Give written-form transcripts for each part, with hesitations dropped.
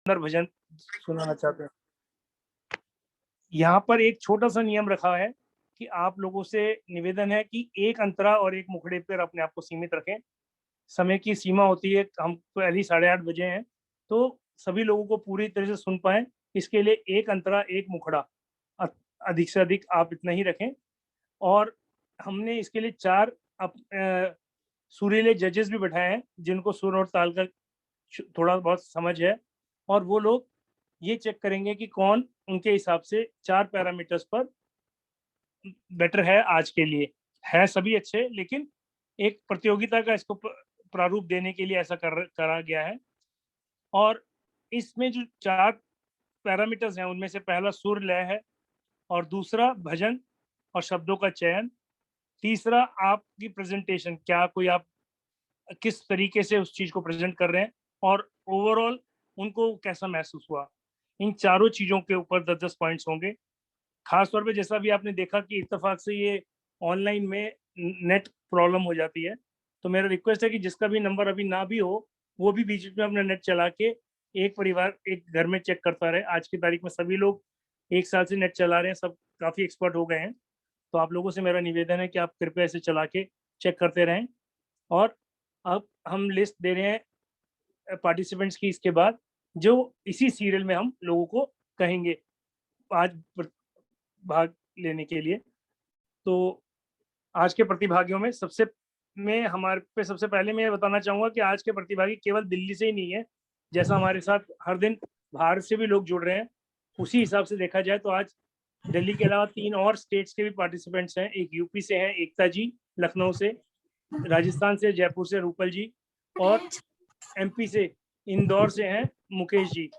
सुंदर भजन सुनाना चाहते हैं। यहाँ पर एक छोटा सा नियम रखा है कि आप लोगों से निवेदन है कि एक अंतरा और एक मुखड़े पर अपने आप को सीमित रखें। समय की सीमा होती है, हम पहले 8:30 बजे हैं, तो सभी लोगों को पूरी तरह से सुन पाएँ, इसके लिए एक अंतरा, एक मुखड़ा, अधिक से अधिक आप इतना ही रखें। और हमने इसके लिए 4 सुरीले जजेस भी बैठाए हैं, जिनको सुर और ताल का थोड़ा बहुत समझ है, और वो लोग ये चेक करेंगे कि कौन उनके हिसाब से 4 पैरामीटर्स पर बेटर है आज के लिए। है सभी अच्छे, लेकिन एक प्रतियोगिता का इसको प्रारूप देने के लिए ऐसा करा गया है। और इसमें जो 4 पैरामीटर्स हैं, उनमें से पहला सुर लय है, और दूसरा भजन और शब्दों का चयन, तीसरा आपकी प्रेजेंटेशन, क्या कोई आप किस तरीके से उस चीज़ को प्रेज़ेंट कर रहे हैं, और ओवरऑल उनको कैसा महसूस हुआ। इन चारों चीज़ों के ऊपर 10-10 पॉइंट्स होंगे। ख़ास तौर पे जैसा भी आपने देखा कि इत्तेफ़ाक से ये ऑनलाइन में नेट प्रॉब्लम हो जाती है, तो मेरा रिक्वेस्ट है कि जिसका भी नंबर अभी ना भी हो, वो भी बीच में अपना नेट चला के एक परिवार एक घर में चेक करता रहे। आज की तारीख में सभी लोग 1 साल से नेट चला रहे हैं, सब काफ़ी एक्सपर्ट हो गए हैं। तो आप लोगों से मेरा निवेदन है कि आप कृपया इसे चला के चेक करते रहें। और अब हम लिस्ट दे रहे हैं पार्टिसिपेंट्स की इसके बाद, जो इसी सीरियल में हम लोगों को कहेंगे आज भाग लेने के लिए। तो आज के प्रतिभागियों में सबसे पहले मैं ये बताना चाहूँगा कि आज के प्रतिभागी केवल दिल्ली से ही नहीं है, जैसा हमारे साथ हर दिन बाहर से भी लोग जुड़ रहे हैं, उसी हिसाब से देखा जाए तो आज दिल्ली के अलावा 3 और स्टेट्स के भी पार्टिसिपेंट्स हैं। एक यूपी से हैं एकता जी, लखनऊ से, राजस्थान से जयपुर से रूपल जी, और एमपी से इंदौर से हैं मुकेश जी।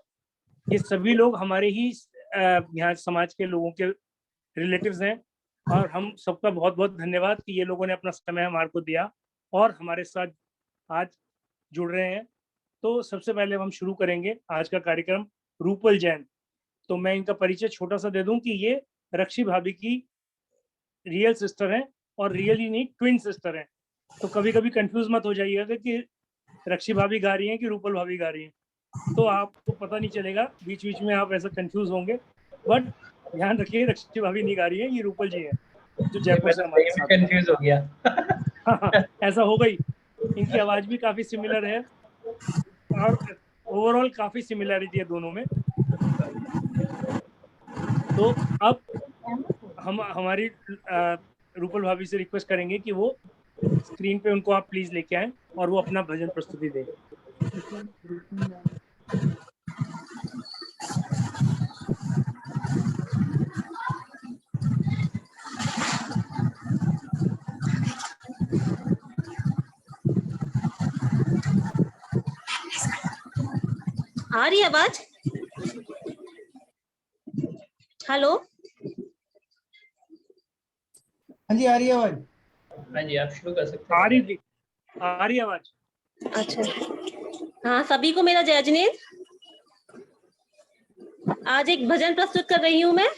ये सभी लोग हमारे ही यहाँ समाज के लोगों के रिलेटिव्स हैं, और हम सबका बहुत-बहुत धन्यवाद कि ये लोगों ने अपना समय हमारे को दिया और हमारे साथ आज जुड़ रहे हैं। तो सबसे पहले हम शुरू करेंगे आज का कार्यक्रम, रूपल जैन। तो मैं इनका परिचय छोटा-सा दे दूँ कि ये रक्षी भाभी की रियल सिस्टर हैं, और रियल ही नहीं, ट्विन सिस्टर हैं। तो कभी-कभी कन्फ्यूज़ मत हो जाइएगा कि रक्षी भाभी गा रही हैं कि रूपल भाभी गा रही हैं। तो आपको पता नहीं चलेगा, बीच-बीच में आप ऐसा कन्फ्यूज़ होंगे, बट ध्यान रखिए रक्षी भाभी नहीं गा रही हैं, ये रूपल जी हैं, जो ये जयपुर मैं से तो हमारे सही में साथ हैं। कंफ्यूज हो गया। हाँ, हाँ, ऐसा होगा ही। इनकी आवाज़ भी काफ़ी सिमिलर है, और ओवरऑल काफ़ी सिमिलैरिटी है दोनों में। तो अब हम हमारी रूपल भाभी से रिक्वेस्ट करेंगे कि वो स्क्रीन पे उनको आप प्लीज़ लेके आएँ और वो अपना भजन प्रस्तुति दें। आ रही आवाज? हेलो, हाँ जी, आ रही है आवाज। हाँ जी, आप शुरू कर सकते हैं। आ रही आवाज? अच्छा, हाँ, सभी को मेरा जय जिनेन्द्र। आज एक भजन प्रस्तुत कर रही हूँ मैं।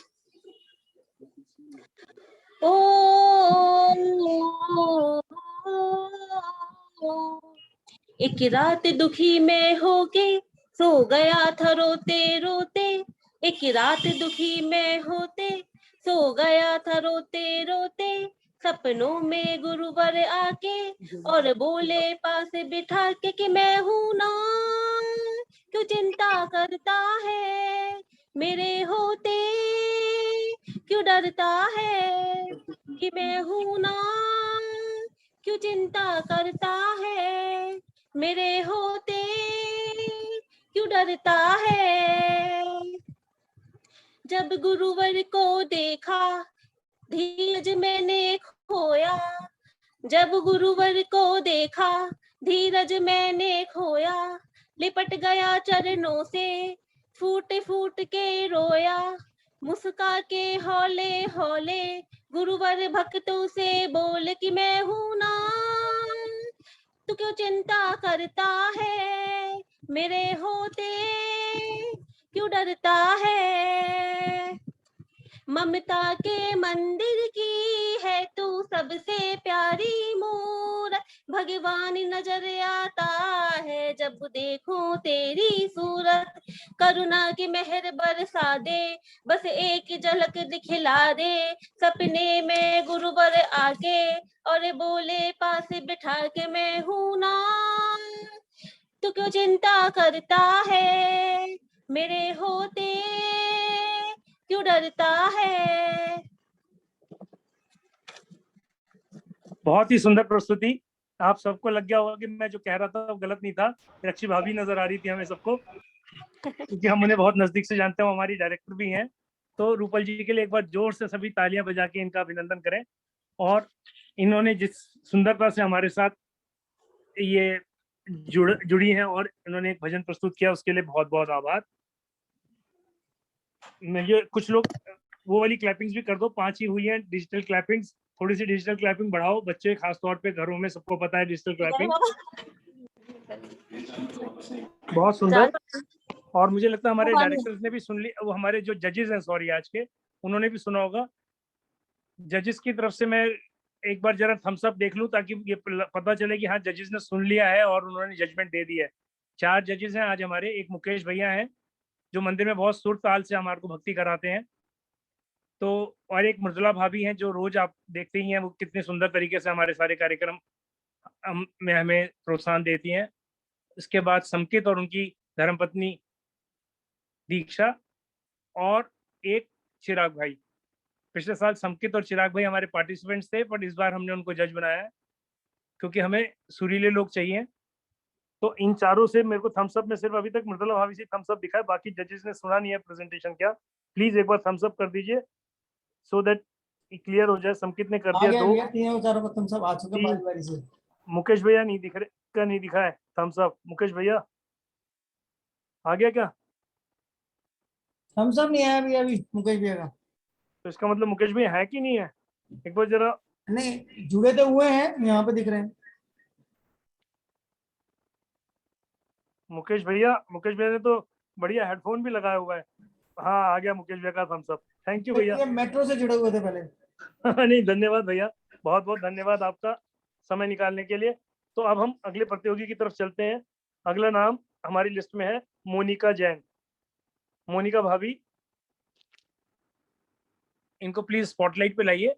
एक रात दुखी में होके सो गया था रोते रोते, एक रात दुखी में होते सो गया था रोते रोते, सपनों में गुरुवर आके और बोले पास बिठा के कि मैं हूं ना, क्यों चिंता करता है मेरे होते, क्यों डरता है कि मैं हूं ना, क्यों चिंता करता है मेरे होते, क्यों डरता है। जब गुरुवर को देखा धीरज मैंने खोया, जब गुरुवर को देखा धीरज मैंने खोया, लिपट गया चरणों से फूट फूट के रोया, मुस्का के हौले हौले गुरुवर भक्तों से बोल कि मैं हूं ना, तू क्यों चिंता करता है मेरे होते, क्यों डरता है। ममता के मंदिर की है तू सबसे प्यारी मूरत, भगवान नजर आता है जब देखूं तेरी सूरत, करुणा की मेहर बरसा दे, बस एक झलक दिखला दे, सपने में गुरुवर आके और बोले पास बिठा के मैं हूं ना, तू क्यों चिंता करता है, मेरे होते क्यों डरता है। बहुत ही सुंदर प्रस्तुति। आप सबको लग गया होगा कि मैं जो कह रहा था वो गलत नहीं था। रक्षी भाभी नजर आ रही थी हमें सबको, क्योंकि हम उन्हें बहुत नजदीक से जानते हैं, वो हमारी डायरेक्टर भी हैं। तो रूपल जी के लिए एक बार जोर से सभी तालियां बजा के इनका अभिनंदन करें। और इन्होंने जिस सुंदरता से हमारे साथ ये जुड़ी हैं और इन्होंने एक भजन प्रस्तुत किया, उसके लिए बहुत बहुत आभार। ये कुछ लोग वो वाली क्लैपिंग्स भी कर दो, 5 ही हुई हैं डिजिटल क्लैपिंग्स। थोड़ी सी डिजिटल क्लैपिंग बढ़ाओ, बच्चे खासतौर पे घरों में सबको पता है डिजिटल क्लैपिंग। बहुत सुंदर। और मुझे लगता है हमारे डायरेक्टर्स ने भी सुन ली, वो हमारे जो जजेस हैं सॉरी आज के, उन्होंने भी सुना होगा। जजेस की तरफ से मैं एक बार जरा थम्स अप देख लूं ताकि ये पता चले कि हाँ जजेस ने सुन लिया है और उन्होंने जजमेंट दे दिया है। 4 जजेस हैं आज हमारे। एक मुकेश भैया हैं जो मंदिर में बहुत सुर ताल से हमारे को भक्ति कराते हैं, तो और एक मृदुला भाभी हैं जो रोज आप देखते ही हैं वो कितने सुंदर तरीके से हमारे सारे कार्यक्रम में हमें प्रोत्साहन देती हैं। इसके बाद संकित और उनकी धर्मपत्नी दीक्षा, और एक चिराग भाई। पिछले साल संकित और चिराग भाई हमारे पार्टिसिपेंट्स थे, पर इस बार हमने उनको जज बनाया है क्योंकि हमें सुरीले लोग चाहिए। तो इन चारों से मेरे को थम्स अप में सिर्फ अभी तक मृदुला भाभी से थम्स अप दिखा है, बाकी जजेस ने सुना नहीं है प्रेजेंटेशन क्या। प्लीज एक बार थम्स अप कर दीजिए सो दैट क्लियर हो जाए। संकित ने कर दिया 2, 3 थम्स अप आ चुके बारी बारी से। मुकेश भैया नहीं दिख रहे, क्या नहीं दिखा है थम्स अप? मुकेश भैया आ गया क्या? थम्स अप नहीं आया अभी अभी मुकेश भैया का। तो इसका मतलब मुकेश भैया है कि नहीं है? एक बार जरा। नहीं, जुड़े तो हुए हैं, यहाँ पे दिख रहे हैं। मुकेश भैया ने तो बढ़िया हेडफोन भी लगाया हुआ है। हाँ आ गया मुकेश भैया का थम्स अप। थैंक यू भैया। मेट्रो से जुड़े हुए थे पहले। नहीं धन्यवाद भैया, बहुत बहुत धन्यवाद आपका समय निकालने के लिए। तो अब हम अगले प्रतियोगी की तरफ चलते हैं। अगला नाम हमारी लिस्ट में है मोनिका जैन। मोनिका भाभी, इनको प्लीज स्पॉटलाइट पे लाइए।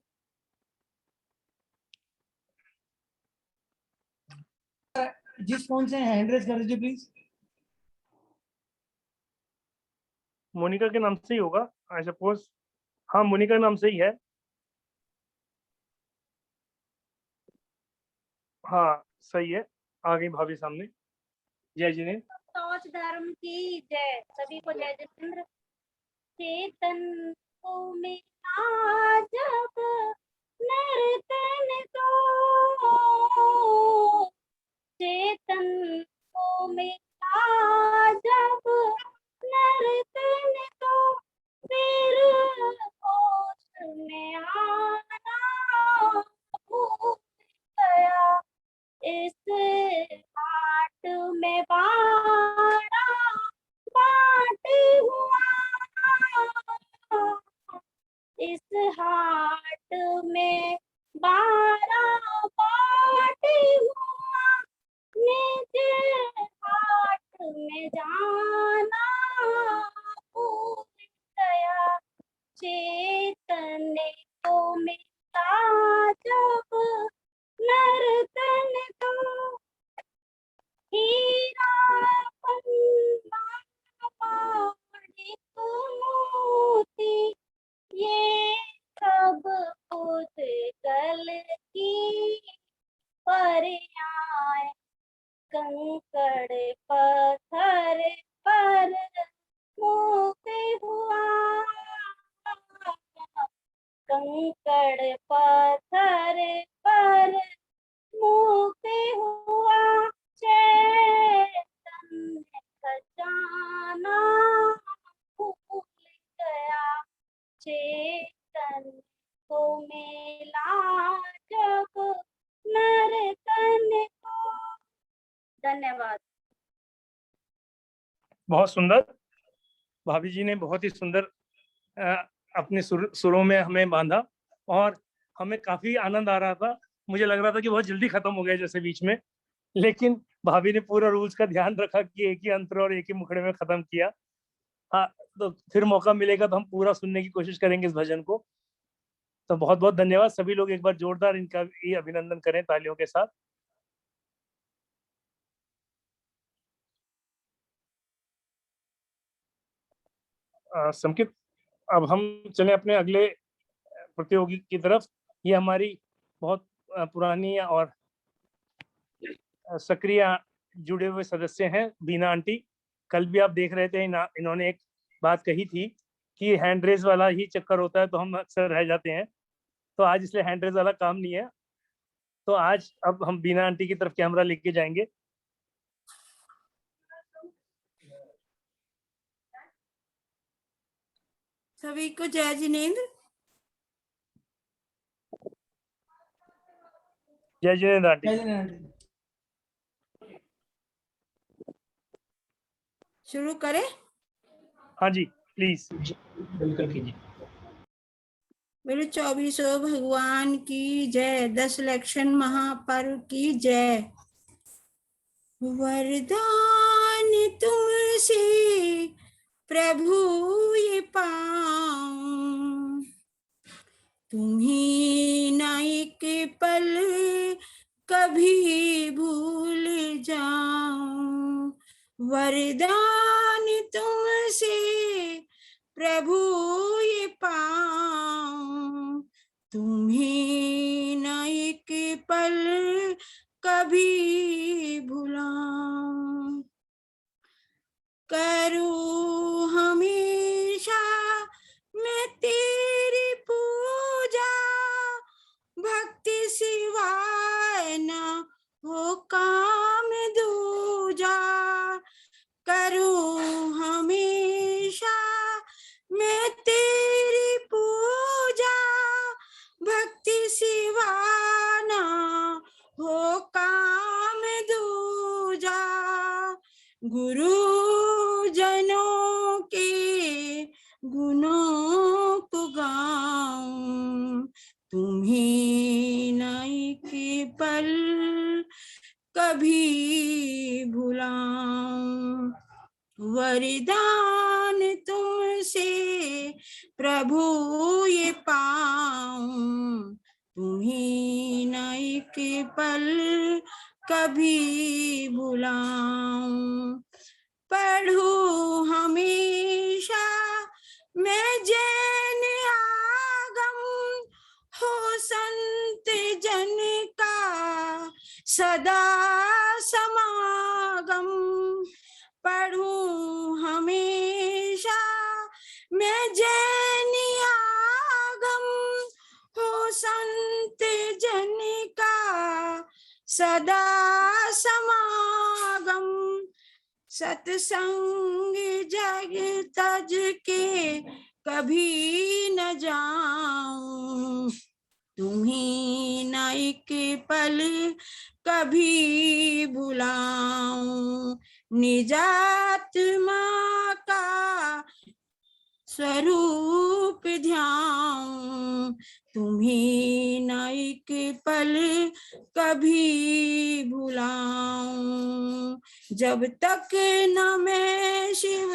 जिस फोन से हैंड रेज कर दीजिए प्लीज। मोनिका के नाम से ही होगा आई सपोज। हाँ मोनिका नाम से ही है। हाँ सही है, आ गई भाभी सामने। जय जी ने। सोच धर्म की जय, सभी को जय जितेंद्र। चेतन को मिला जब नर्तन को, चेतन को मिला जब नर्तन को, फिर होश में आना भूल गया, इस हाट में बाड़ा बाट हुआ, इस हाट में बाड़ा बाट हुआ, निज हाट में जाना भूल गया, चेतन को मिला जब नर्तन को, हीरा पन्ना माणिक मोती, ये सब पुद्गल की पर्याय, कंकड़ पत्थर पर मोते हुआ, कंकड़ पत्थर पर मोते हुआ, चेतन खजाना भूल गया, चेतन को मिला जब नर्तन को। धन्यवाद। बहुत सुंदर। भाभी जी ने बहुत ही सुंदर अपने सुरों में हमें बांधा और हमें काफी आनंद आ रहा था मुझे लग रहा था कि बहुत जल्दी खत्म हो गया जैसे बीच में, लेकिन भाभी ने पूरा रूल्स का ध्यान रखा कि एक ही अंतर और एक ही मुखड़े में खत्म किया। हाँ, तो फिर मौका मिलेगा तो हम पूरा सुनने की कोशिश करेंगे इस भजन को। तो बहुत बहुत धन्यवाद सभी लोग, एक बार जोरदार इनका भी अभिनंदन करें तालियों के साथ। संकेत, अब हम चले अपने अगले प्रतियोगी की तरफ। ये हमारी बहुत पुरानी और सक्रिय जुड़े हुए सदस्य हैं बीना आंटी। कल भी आप देख रहे थे इन्होंने एक बात कही थी कि हैंड रेज वाला ही चक्कर होता है तो हम अक्सर रह जाते हैं, तो आज इसलिए हैंड रेज वाला काम नहीं है। तो आज अब हम बीना आंटी की तरफ कैमरा लेके जाएंगे। सभी को जय जिनेंद्र। जय जिनेंद्र आंटी। जय जिनेंद्र आंटी। शुरू करें? हाँ जी प्लीज। बिल्कुल कीजिए। मेरे 24 भगवान की जय, 10 लक्षण महापर्व की जय। वरदान तुमसे प्रभु ये पाऊं, तुम्ही न एक पल कभी भूल जाऊं। वरदान तुमसे प्रभु ये पाऊं, तुम्ही न एक पल कभी भुलाऊं। करूं हमेशा मैं तेरी पूजा, भक्ति सिवाय न हो काम दूजा। करूं हमेशा मैं तेरी पूजा, भक्ति सिवाय न हो काम दूजा। गुरु जनों के गुणों को गाऊं, तुम्हें न एक पल कभी भुलाऊं। वरदान तुमसे प्रभु ये पाऊं, तुम्हें न एक पल कभी भुलाऊं। पढ़ूं हमेशा मैं जैन आगम, हो संत जन का सदा समागम। पढ़ूं हमेशा मैं जैन आगम, हो संत जन का सदा समागम। सत्संग जग तज के कभी न जाऊं, तुम्ही न एक पल कभी भुलाऊं। निजात्मा का स्वरूप ध्याऊं, तुम्ही न एक पल कभी भुलाऊं। जब तक न मैं शिव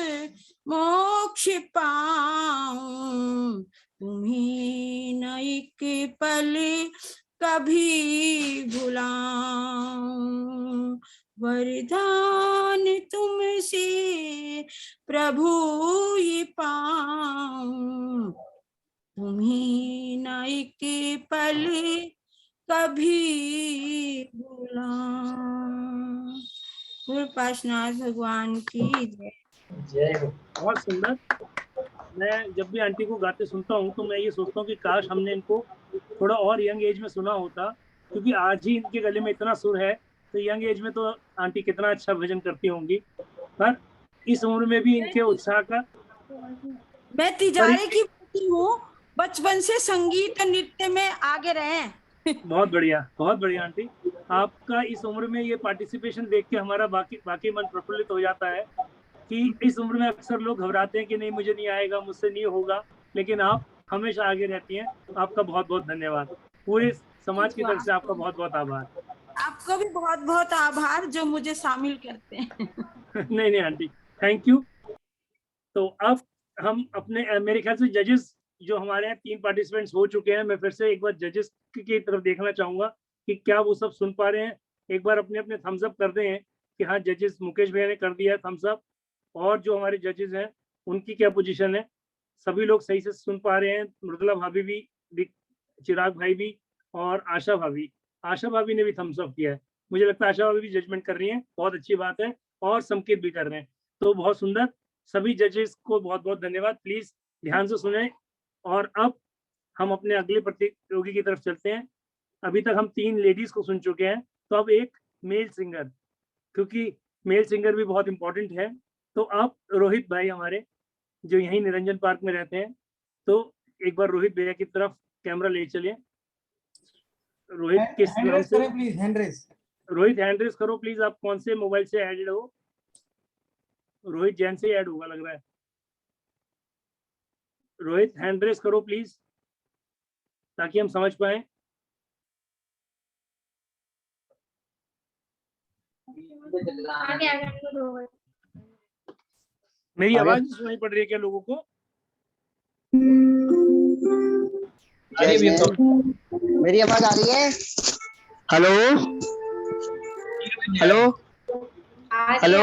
मोक्ष पाऊं, तुम्ही न एक पल कभी भुलाऊं। वरदान तुमसे प्रभु ये पाऊं, तुम्ही न एक पल कभी भुलाऊं। पार्श्वनाथ भगवान की जय। जय हो। बहुत सुंदर। मैं जब भी आंटी को गाते सुनता हूँ तो मैं ये सोचता हूँ कि काश हमने इनको थोड़ा और यंग एज में सुना होता, क्योंकि आज ही इनके गले में इतना सुर है, तो यंग एज में तो आंटी कितना अच्छा भजन करती होंगी, पर इस उम्र में भी इनके उत्साह का। मैं तिजारे की बेटी हूँ, बचपन से संगीत नृत्य में आगे रहे। बहुत बढ़िया आंटी। आपका इस उम्र में ये पार्टिसिपेशन देख के हमारा बाकी मन प्रफुल्लित हो जाता है कि इस उम्र में अक्सर लोग घबराते हैं कि नहीं मुझे नहीं आएगा, मुझसे नहीं होगा, लेकिन आप हमेशा आगे रहती हैं। आपका बहुत बहुत धन्यवाद। पूरे समाज की तरफ से आपका बहुत बहुत आभार। आपको भी बहुत बहुत आभार जो मुझे शामिल करते हैं। नहीं नहीं आंटी, थैंक यू। तो अब हम अपने मेरे ख्याल से जजेस जो हमारे यहाँ 3 पार्टिसिपेंट्स हो चुके हैं, मैं फिर से एक बार जजेस की तरफ देखना चाहूंगा कि क्या वो सब सुन पा रहे हैं। एक बार अपने अपने थम्स अप कर दे हैं कि हाँ, जजेस मुकेश भैया ने कर दिया थम्स अप, और जो हमारे जजेस हैं उनकी क्या पोजीशन है, सभी लोग सही से सुन पा रहे हैं। मृदुला भाभी भी, चिराग भाई भी, और आशा भाभी ने भी थम्स अप किया है। मुझे लगता है आशा भाभी भी जजमेंट कर रही हैं, बहुत अच्छी बात है, और संकेत भी कर रहे हैं, तो बहुत सुंदर। सभी जजेस को बहुत बहुत धन्यवाद। प्लीज ध्यान से सुने। और अब हम अपने अगले प्रतियोगी की तरफ चलते हैं। अभी तक हम 3 लेडीज को सुन चुके हैं, तो अब एक मेल सिंगर, क्योंकि मेल सिंगर भी बहुत इंपॉर्टेंट है। तो अब रोहित भाई हमारे, जो यहीं निरंजन पार्क में रहते हैं, तो एक बार रोहित भैया की तरफ कैमरा ले चलिए। रोहित किस हैंड नाम रेस से? करें please, hand raise. Rohit hand raise करो प्लीज। आप कौन से मोबाइल से एडेड हो? रोहित जैन से ऐड होगा लग रहा है। रोहित हैंड रेस करो प्लीज, ताकि हम समझ पाए। मेरी आवाज सुनाई पड़ रही है क्या लोगों को? मेरी आवाज आ रही है? हेलो हेलो हेलो,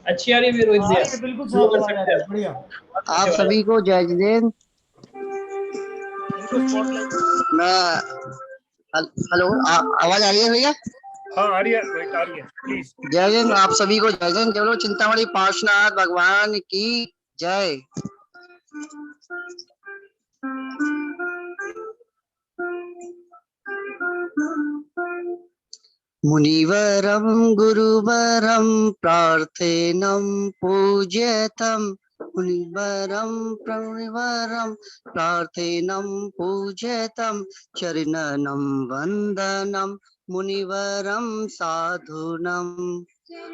अच्छी आ रही है रोहित भैया, बिल्कुल वो कर साफ सकते हैं। बढ़िया। आप सभी को जय जिनेंद्र। उनको स्पॉटलाइट। मैं हेलो, आवाज आ रही है भैया? हाँ आ रही है रोहित, आ रही है, प्लीज। जय जिनेंद्र, आप सभी को जय जिनेंद्र। केवल चिंतामणि पार्श्वनाथ भगवान की जय। मुनिवरं गुरुवरं प्रार्थेनं पूज्यतं, मुनिवरं प्रणिवरं प्रार्थेनं पूज्यतं, चरणं वन्दनं मुनिवरं साधूनं,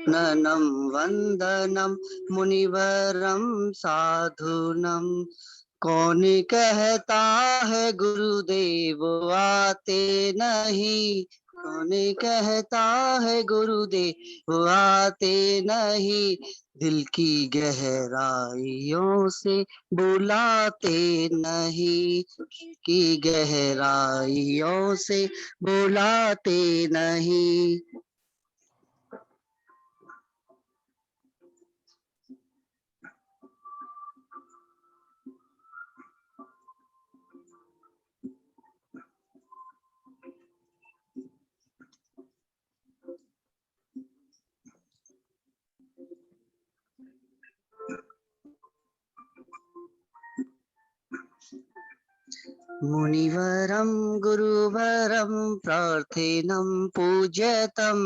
ननं वन्दनं मुनिवरं साधूनं। कौन कहता है गुरुदेव आते नहीं, कौन कहता है गुरुदेव आते नहीं, दिल की गहराइयों से बुलाते नहीं, की गहराइयों से बुलाते नहीं। मुनिवरं गुरुवरं प्रार्थेनं पूज्यतं,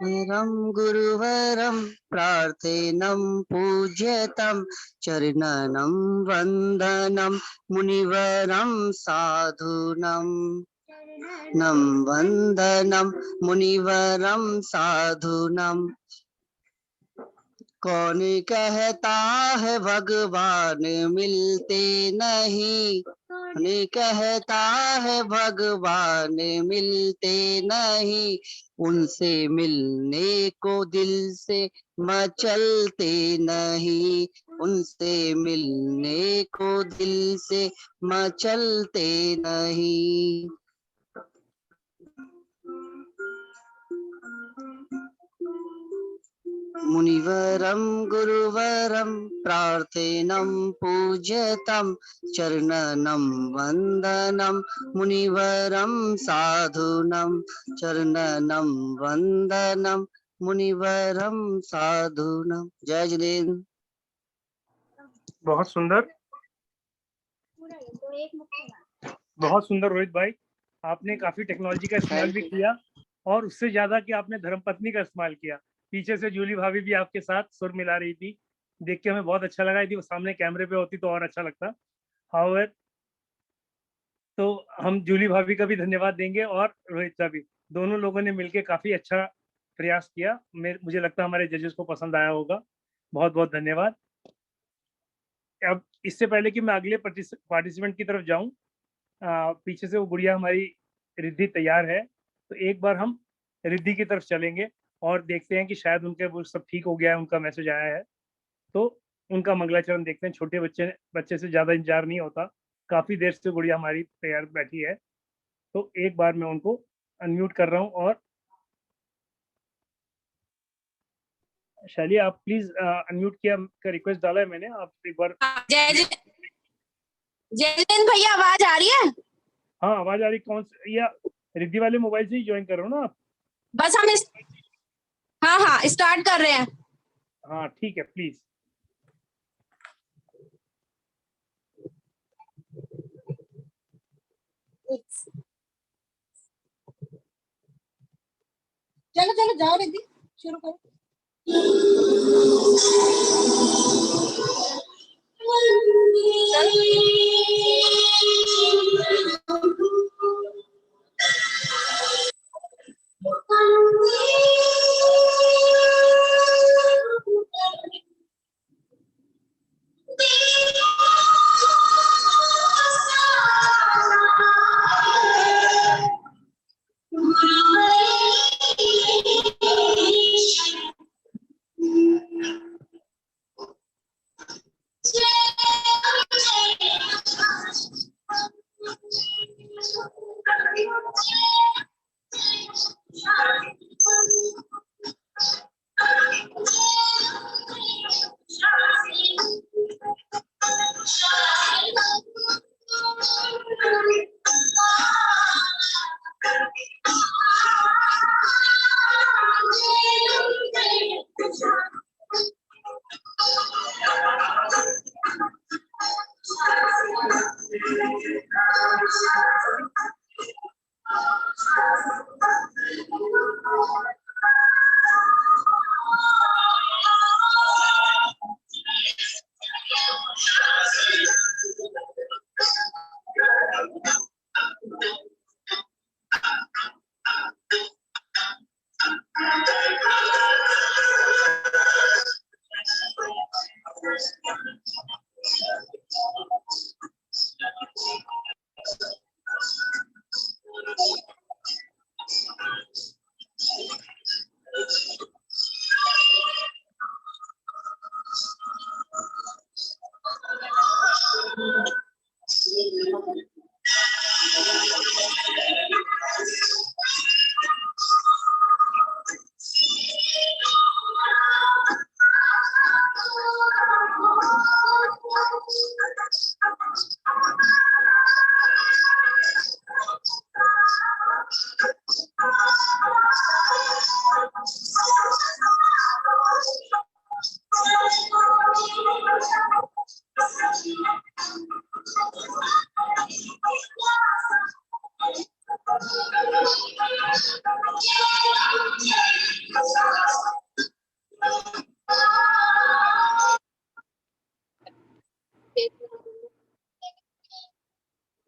मुनिवरं गुरुवरं प्रार्थेनं पूज्यतं, चरणं वन्दनं मुनिवरं साधूनं, नं वन्दनं मुनिवरं साधूनं। कौन कहता है भगवान मिलते नहीं, कौन कहता है भगवान मिलते नहीं, उनसे मिलने को दिल से मचलते नहीं, उनसे मिलने को दिल से मचलते नहीं। मुनिवरं गुरुवरं प्रार्थेनं पूज्यतं, चरणं वन्दनं मुनिवरं साधूनं, चरणं वन्दनं मुनिवरं साधूनं। जय जिनेंद्र। बहुत सुंदर, बहुत सुंदर रोहित भाई। आपने काफी टेक्नोलॉजी का इस्तेमाल भी किया, और उससे ज्यादा कि आपने धर्मपत्नी का इस्तेमाल किया। पीछे से जूली भाभी भी आपके साथ सुर मिला रही थी, देख के हमें बहुत अच्छा लगा। यदि वो सामने कैमरे पे होती तो और अच्छा लगता। हाउएवर, तो हम जूली भाभी का भी धन्यवाद देंगे, और रोहित का भी। दोनों लोगों ने मिलकर काफी अच्छा प्रयास किया। मुझे लगता है हमारे जजेस को पसंद आया होगा। बहुत बहुत धन्यवाद। अब इससे पहले कि मैं अगले पार्टिसिपेंट की तरफ जाऊं, पीछे से वो गुड़िया हमारी रिद्धि तैयार है, तो एक बार हम रिद्धि की तरफ चलेंगे और देखते हैं कि शायद उनके वो सब ठीक हो गया है, उनका मैसेज आया है। तो उनका मंगलाचरण देखते हैं। छोटे बच्चे से ज़्यादा इंतज़ार नहीं होता। काफ़ी देर से गुड़िया हमारी तैयार बैठी है। तो एक बार मैं उनको अनम्यूट कर रहा हूँ और शैली आप प्लीज़ अनम्यूट किया का रिक्वेस्ट डाला है मैंने, आप एक बार। जयलिन भैया आवाज आ रही है? हाँ, आवाज़ आ रही। कौन सी या रिद्धि वाले मोबाइल से ही जॉइन कर रहे हो ना आप? बस हम हाँ स्टार्ट कर रहे हैं। हाँ, ठीक है, प्लीज़। चलो चलो जाओ रिद्धि, शुरू करो।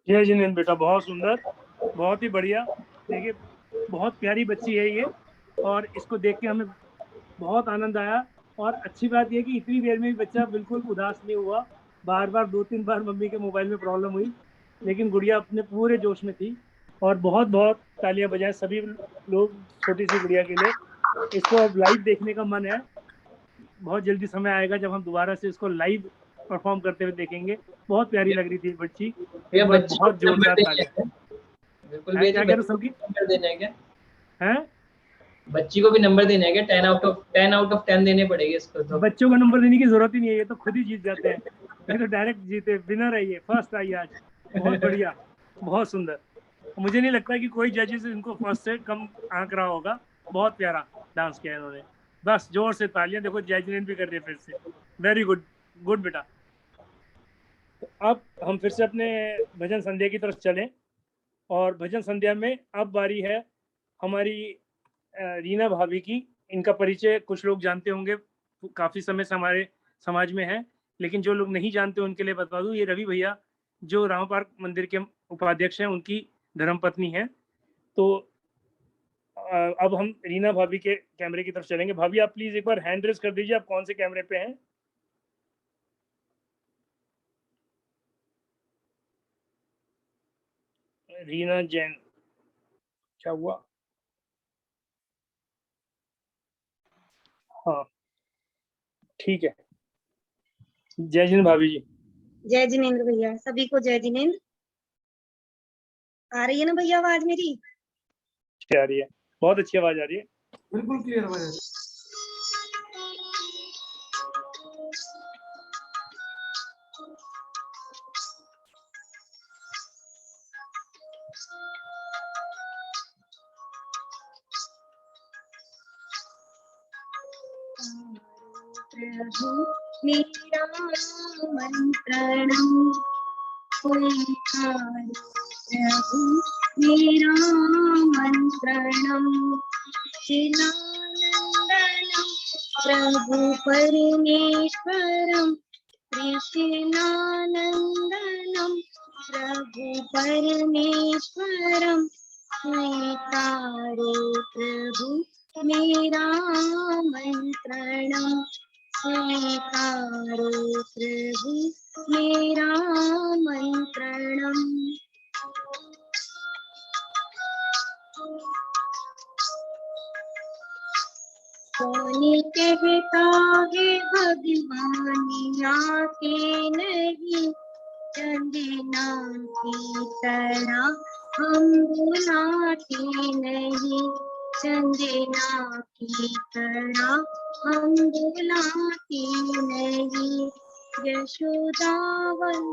जय जिनेंद्र बेटा, बहुत सुंदर, बहुत ही बढ़िया। देखिए, बहुत प्यारी बच्ची है ये, और इसको देख के हमें बहुत आनंद आया। और अच्छी बात यह कि इतनी देर में भी बच्चा बिल्कुल उदास नहीं हुआ। बार-बार 2-3 बार मम्मी के मोबाइल में प्रॉब्लम हुई, लेकिन गुड़िया अपने पूरे जोश में थी। और बहुत-बहुत तालियां बजाएं सभी लोग छोटी सी गुड़िया के लिए। इसको अब लाइव देखने का मन है। बहुत जल्दी समय आएगा जब हम दोबारा से इसको लाइव परफॉर्म करते हुए देखेंगे। बहुत प्यारी लग रही थी बच्ची। एक बार बच्ची को बहुत नंबर जोरदार देने तालियां। हैं। बिल्कुल हैं, भैया जी, क्या कह रहे हो बच्ची को सबकी? नंबर देने हैं क्या? हैं? बच्ची को भी नंबर देने हैं क्या? 10 आउट ऑफ 10 देने पड़ेंगे इसको तो। बच्चों को नंबर देने की जरूरत ही नहीं है, ये तो खुद ही जीत जाते हैं। ये तो डायरेक्ट जीते, विनर है ये, फर्स्ट आई आज। बहुत बढ़िया, बहुत सुंदर। मुझे नहीं लगता कि कोई जजेस इनको फर्स्ट से कम आंक रहा होगा। बहुत प्यारा डांस किया इन्होंने। बस जोर से तालियां। देखो जजमेंट भी कर रही है फिर से। वेरी गुड, गुड बेटा। तो अब हम फिर से अपने भजन संध्या की तरफ चलें। और भजन संध्या में अब बारी है हमारी रीना भाभी की। इनका परिचय कुछ लोग जानते होंगे, काफ़ी समय से हमारे समाज में है, लेकिन जो लोग नहीं जानते उनके लिए बता दूँ, ये रवि भैया जो राम पार्क मंदिर के उपाध्यक्ष हैं, उनकी धर्मपत्नी हैं। तो अब हम रीना भाभी के कैमरे की तरफ चलेंगे। भाभी आप प्लीज़ एक बार हैंड रेज़ कर दीजिए, आप कौन से कैमरे पे हैं? रीना जैन। क्या हुआ? हाँ ठीक है। जय जिनेंद्र भाभी जी। जय जिनेंद्र भैया, सभी को जय जिनेंद्र। आ रही है ना भैया आवाज मेरी? अच्छी आ रही है, बहुत अच्छी आवाज आ रही है। बिल्कुल क्लियर हो जाए। प्रभु मेरा मंत्रणम स्वीकारो, प्रभु मेरा मंत्रणम चिदानंदनम प्रभु परमेश्वरम, कृष्णानंदनम प्रभु परमेश्वरम स्वीकारो, प्रभु मेरा मंत्रणम स्वीकारो, प्रभु मेरा मंत्रणम। कौन कहता है भगवान आके नहीं, चंदना की तरह हम बुलाते नहीं, चंदना की तरह हम बुलाते नहीं। यशोदावन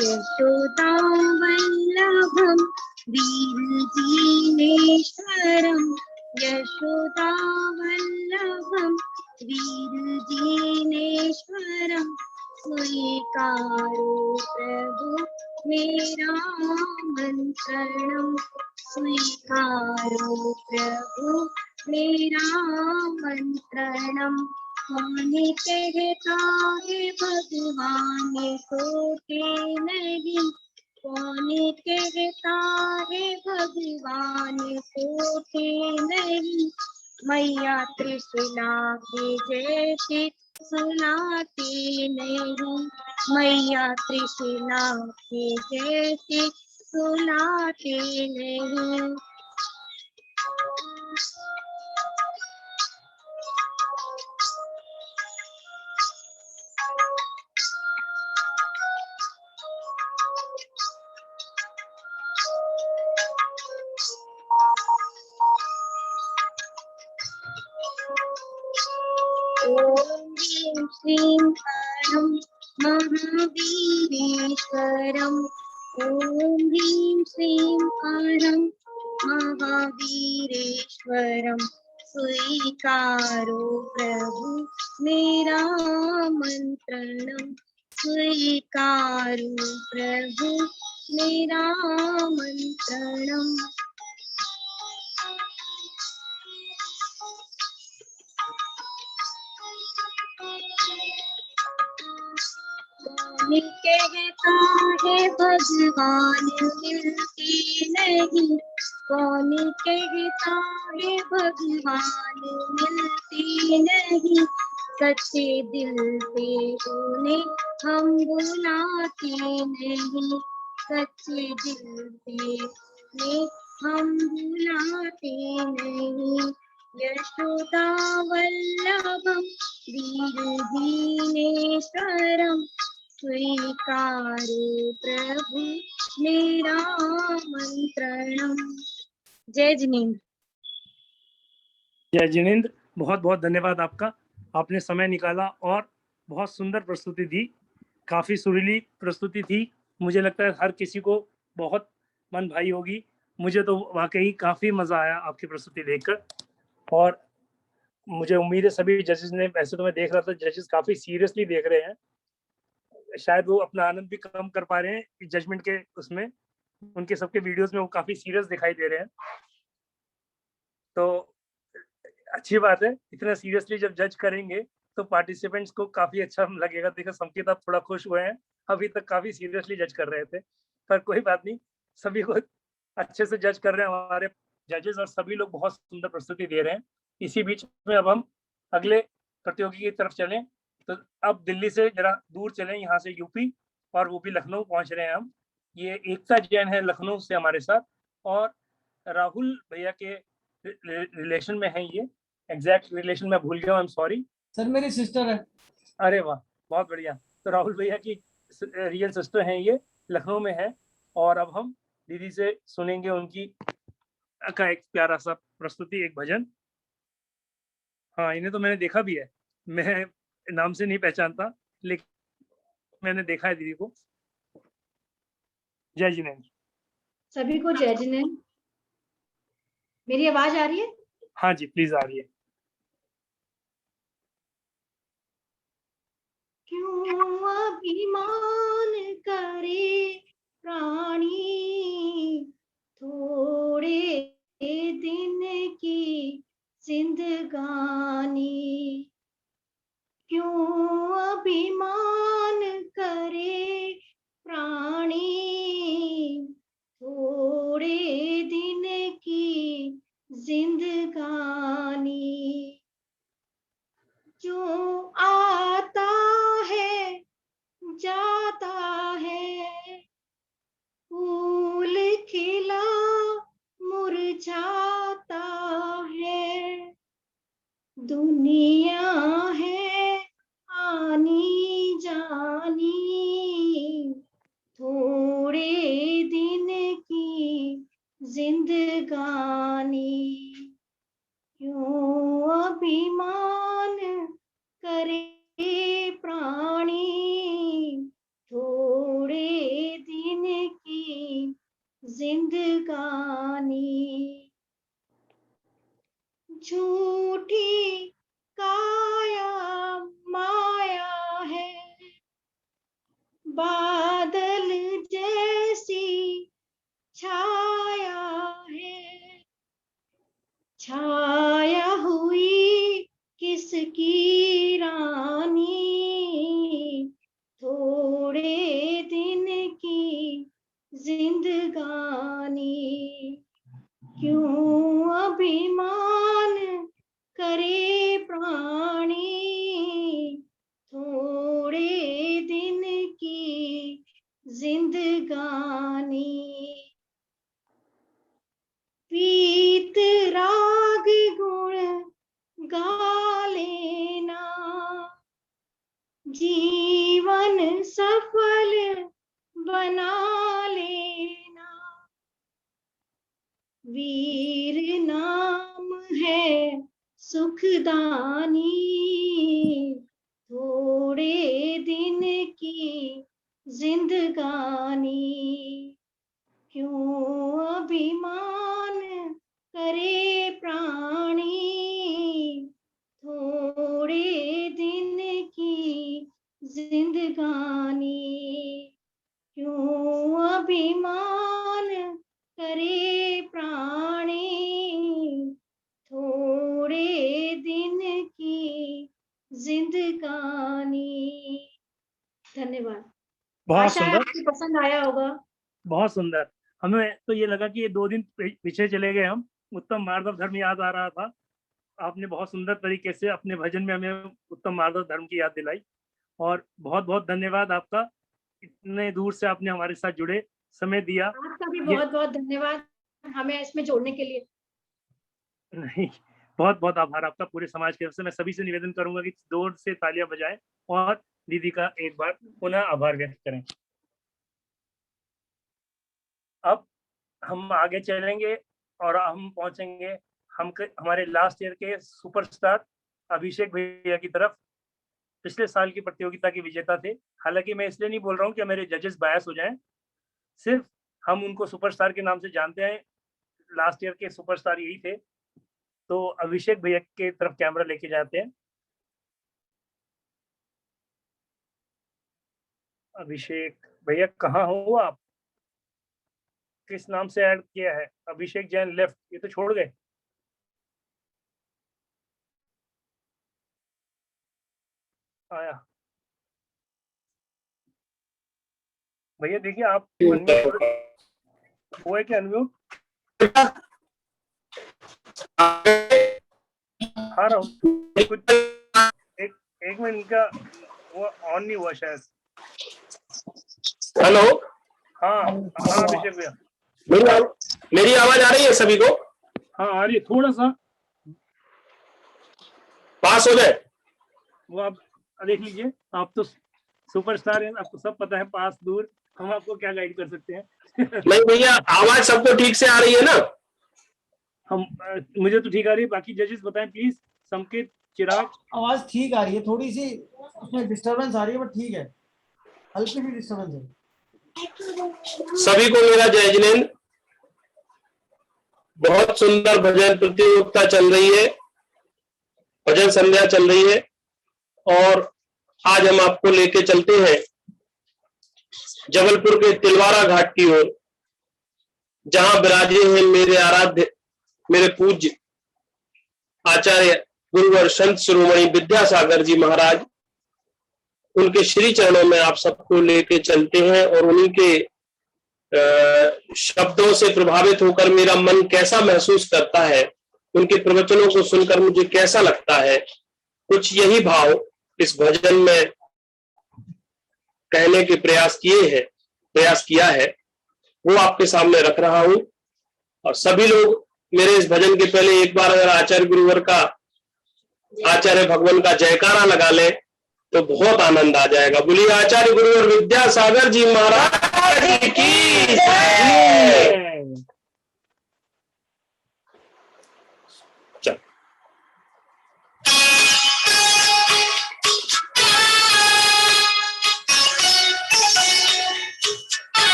यशोदा वल्लभम वीरजीनेश्वरम, यशोदा वल्लभम वीरजीनेश्वरम स्वीकारो, प्रभु मेरा मंत्रणम स्वीकारो, प्रभु मेरा मंत्रणम। कौन कहता है भगवान सोते नहीं, कौन कहता है भगवान सोते नहीं, मैया त्रिशूला के जैसे सुनाते नहीं, मैया त्रिशूला के जैसे सुनाते नहीं। ओम ह्रीं श्रीं परं महावीरेश्वरम, ओम ह्रीं श्रीं परं महावीरेश्वरम स्वीकारो, प्रभु मेरा मंत्रणम स्वीकारो, प्रभु मेरा मंत्रणम। कौन कहता है भगवान मिलते नहीं, कौन कहता है भगवान मिलते नहीं, सच्चे दिल से उन्हें हम बुलाते नहीं, सच्चे दिल से उन्हें हम बुलाते नहीं। यशोदा वल्लभम वीरजीनेश्वरम स्वीकारो, प्रभु मेरा मंत्रणम। जय जिनेंद्र। जय जिनेंद्र, बहुत बहुत धन्यवाद आपका। आपने समय निकाला और बहुत सुंदर प्रस्तुति दी, काफी सुरीली प्रस्तुति थी। मुझे लगता है हर किसी को बहुत मन भाई होगी। मुझे तो वाकई काफी मजा आया आपकी प्रस्तुति देखकर, और मुझे उम्मीद है सभी जजेस ने, वैसे तो मैं देख रहा था जजेस काफी सीरियसली देख रहे हैं, शायद वो अपना आनंद भी कम कर पा रहे हैं जजमेंट के उसमें, उनके सबके वीडियोस में वो काफी सीरियस दिखाई दे रहे हैं। तो अच्छी बात है, इतना सीरियसली जब जज करेंगे तो पार्टिसिपेंट्स को काफी अच्छा लगेगा। देखो संकेत आप थोड़ा खुश हुए हैं, अभी तक काफी सीरियसली जज कर रहे थे, पर कोई बात नहीं, सभी को अच्छे से जज कर रहे हैं हमारे जजेस और सभी लोग बहुत सुंदर प्रस्तुति दे रहे हैं। इसी बीच में अब हम अगले प्रतियोगी की तरफ चलें, तो अब दिल्ली से जरा दूर चलें, यहाँ से यूपी और वो भी लखनऊ पहुंच रहे हैं हम। ये एकता जैन है लखनऊ से हमारे साथ, और राहुल भैया के रिलेशन में है ये, एग्जैक्ट रिलेशन मैं भूल गया, आई एम सॉरी। सर मेरी सिस्टर है। अरे वाह, बहुत बढ़िया। तो राहुल भैया की रियल सिस्टर हैं ये, लखनऊ में है, और अब हम दीदी से सुनेंगे उनकी का एक प्यारा सा प्रस्तुति, एक भजन। हाँ, इन्हें तो मैंने देखा भी है, मैं नाम से नहीं पहचानता, लेकिन मैंने देखा है दीदी को। जय जिनेन्द्र। सभी को जय जिनेन्द्र। मेरी आवाज आ रही है? हाँ जी, प्लीज आ रही है। क्यों अभिमान करे प्राणी, थोड़े दिन की जिंदगानी। क्यों अभिमान करे प्राणी, थोड़े दिन की जिंदगानी। जो आता है जाता है, फूल खिला मुरझाता है। दुनिया है आनी जानी, थोड़े दिन की जिंदगानी। क्यों अभिमान करे प्राणी, थोड़े दिन की जिंदगानी। झूठी काया माया है, बादल जैसी छाया है। छाया हुई किसकी रानी, थोड़े दिन की जिंदगानी। क्यों अभिमान करे प्राणी, थोड़े दिन की जिंदगानी। पीत राग गुण गा लेना, जीवन सफल बना लेना। वीर नाम है सुखदानी, थोड़े दिन की जिंदगानी। क्यों अभिमान करे प्राणी, थोड़े दिन की जिंदगानी। क्यों अभिमान करे प्राणी, थोड़े दिन की जिंदगानी। धन्यवाद। बहुत आशा है सुंदर, आपको पसंद आया होगा। बहुत सुंदर। हमें तो ये लगा कि ये 2 दिन पीछे चले गए हम, उत्तम माधव धर्म याद आ रहा था। आपने बहुत सुंदर तरीके से अपने भजन में हमें उत्तम माधव धर्म की याद दिलाई, और बहुत बहुत धन्यवाद आपका, इतने दूर से आपने हमारे साथ जुड़े, समय दिया। आपका भी बहुत बहुत धन्यवाद हमें इसमें जोड़ने के लिए। नहीं, बहुत बहुत आभार आपका पूरे समाज की तरफ से। मैं सभी से निवेदन करूंगा कि जोर से तालियां बजाएं और दीदी का एक बार पुनः आभार व्यक्त करें। अब हम आगे चलेंगे और हम पहुंचेंगे हमारे लास्ट ईयर के सुपरस्टार अभिषेक भैया की तरफ। पिछले साल की प्रतियोगिता के विजेता थे। हालांकि मैं इसलिए नहीं बोल रहा हूँ कि मेरे जजेस बायस हो जाएं, सिर्फ हम उनको सुपरस्टार के नाम से जानते हैं, लास्ट ईयर के सुपरस्टार यही थे। तो अभिषेक भैया के तरफ कैमरा लेके जाते हैं। अभिषेक भैया कहाँ हो आप? किस नाम से ऐड किया है? अभिषेक जैन लेफ्ट, ये तो छोड़ गए। आया। भैया देखिए आप unmute वो है कि अनम्यूट? हाँ राहुल कुछ एक मिनट, इनका वो ऑन नहीं हुआ शायद। हेलो, हाँ हाँ अभिषेक भैया, मेरी आवाज आ रही है सभी को? हाँ आ रही है, थोड़ा सा पास हो जाए वो आप देख लीजिए। आप तो सुपरस्टार हैं, आपको सब पता है, पास दूर हम आपको क्या गाइड कर सकते हैं। नहीं भैया, आवाज सबको ठीक से आ रही है ना? हम मुझे तो ठीक आ रही है, बाकी जजेस बताएं प्लीज। संकेत, चिराग? आवाज ठीक आ रही है, थोड़ी सी उसमें डिस्टरबेंस आ रही है, बट ठीक है, हल्की भी डिस्टरबेंस है। सभी को मेरा जय जिनेंद्र। बहुत सुंदर भजन प्रतियोगिता चल रही है, भजन संध्या चल रही है, और आज हम आपको लेके चलते हैं जबलपुर के तिलवारा घाट की ओर, जहां विराजे हैं मेरे आराध्य, मेरे पूज्य आचार्य गुरुवर संत शिरोमणि विद्यासागर जी महाराज। उनके श्री चरणों में आप सबको लेके चलते हैं, और उन्हीं के शब्दों से प्रभावित होकर मेरा मन कैसा महसूस करता है, उनके प्रवचनों को सुनकर मुझे कैसा लगता है, कुछ यही भाव इस भजन में कहने के प्रयास किया है, वो आपके सामने रख रहा हूं। और सभी लोग मेरे इस भजन के पहले एक बार अगर आचार्य गुरुवर का, आचार्य भगवान का जयकारा लगा ले तो बहुत आनंद आ जाएगा। बोलिए आचार्य गुरुवर विद्यासागर जी महाराज की जय। चल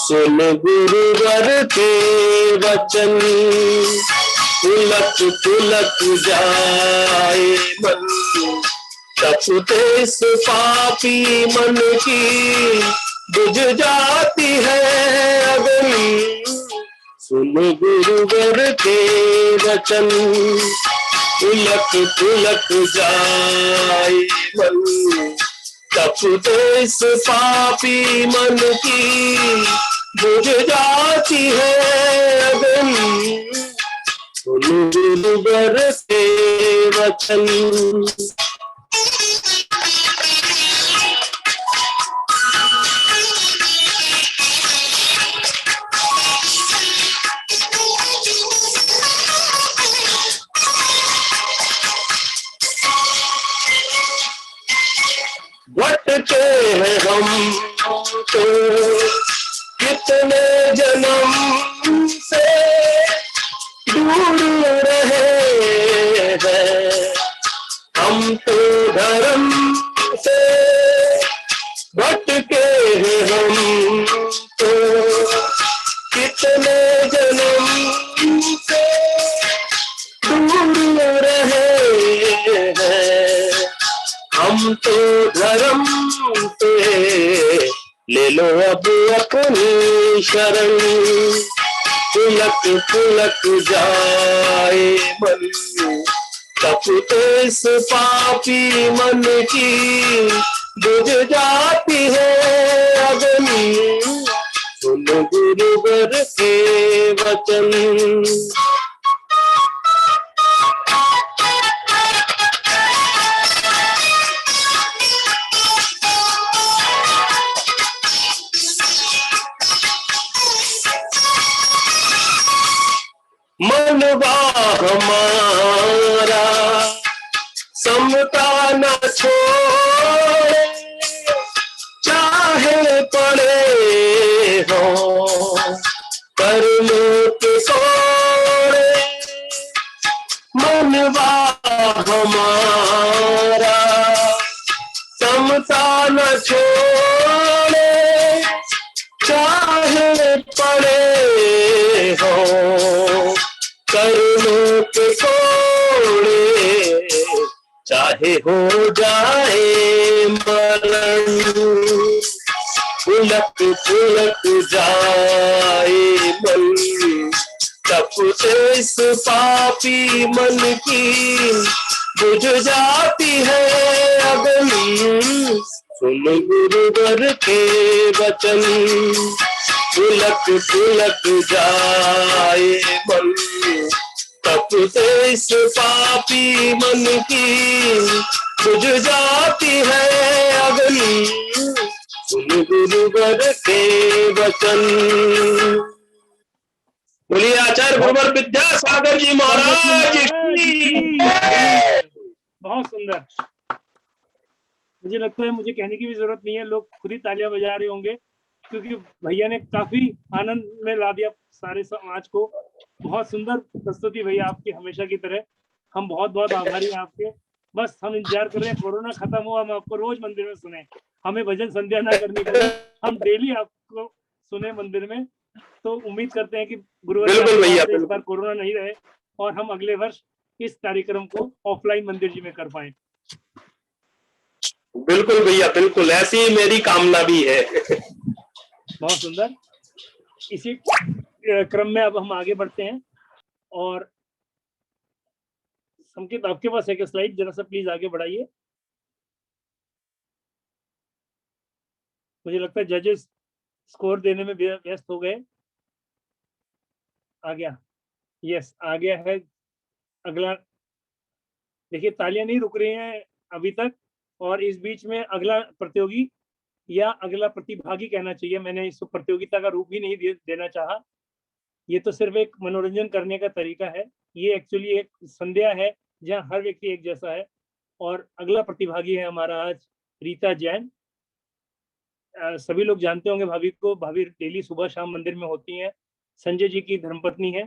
सुन गुरुवर के वचन, पुलक पुलक जाए मन, तपते इस पापी मन की बुझ जाती है अगन। सुन गुरुवर के वचन, पुलक पुलक जाए मन, तपते इस पापी मन की बुझ जाती है अगन। सुन गुरुवर के वचन। भटके हैं हम तो कितने जन्म से दूर रहे हैं, हम तो धर्म से भटके हैं हम तो कितने जन्म से दूर रहे हैं, हम तो धर्म पे ले लो अब अपनी शरण। पुलक पुलक जाए मन, तपते इस पापी मन की बुझ जाती है अग्नि। सुन गुरुवर के वचन। मनवा हमारा समता न छोड़े, चाहे पड़े हो कर्मों के कोड़े। मनवा हमारा समता न छोड़े, चाहे पड़े हो कर्मों के कोड़े, चाहे हो जाए मरण। पुलक पुलक जाए मन, तपते इस पापी मन की बुझ जाती है अग्नि। सुन गुरुवर के वचन पुलक पुलक जाए मन। तपते इस पापी मन की बुझ जाती है अग्नि। सुन गुरुवर के वचन। बोलिए आचार्य गुरुवर विद्यासागर जी महाराज की। बहुत सुंदर। मुझे लगता है मुझे कहने की भी जरूरत नहीं है, लोग खुद ही तालियां बजा रहे होंगे, क्योंकि भैया ने काफी आनंद में ला दिया सारे समाज को। बहुत सुंदर प्रस्तुति भैया आपकी, हमेशा की तरह। हम बहुत बहुत आभारी हैं आपके। बस हम इंतजार कर रहे हैं कोरोना खत्म हुआ, हम आपको रोज मंदिर में सुने, हमें भजन संध्या ना करनी पड़े, हम डेली आपको सुने मंदिर में। तो उम्मीद करते हैं कि गुरुवार इस बार कोरोना नहीं रहे और हम अगले वर्ष इस कार्यक्रम को ऑफलाइन मंदिर जी में कर पाए। बिल्कुल भैया, बिल्कुल, ऐसी ही मेरी कामना भी है। बहुत सुंदर। इसी क्रम में अब हम आगे बढ़ते हैं और संकेत आपके पास है क्या स्लाइड? जरा सा प्लीज आगे बढ़ाइए। मुझे लगता है जजेस स्कोर देने में व्यस्त हो गए। आ गया, यस आ गया है। अगला देखिए, तालियां नहीं रुक रही हैं अभी तक, और इस बीच में अगला प्रतियोगी या अगला प्रतिभागी कहना चाहिए, मैंने इस प्रतियोगिता का रूप ही नहीं देना चाहा। ये तो सिर्फ एक मनोरंजन करने का तरीका है। ये एक्चुअली एक संध्या है जहाँ हर व्यक्ति एक जैसा है। और अगला प्रतिभागी है हमारा आज रीता जैन। सभी लोग जानते होंगे भाभी को। भाभी डेली सुबह शाम मंदिर में होती हैं, संजय जी की धर्मपत्नी है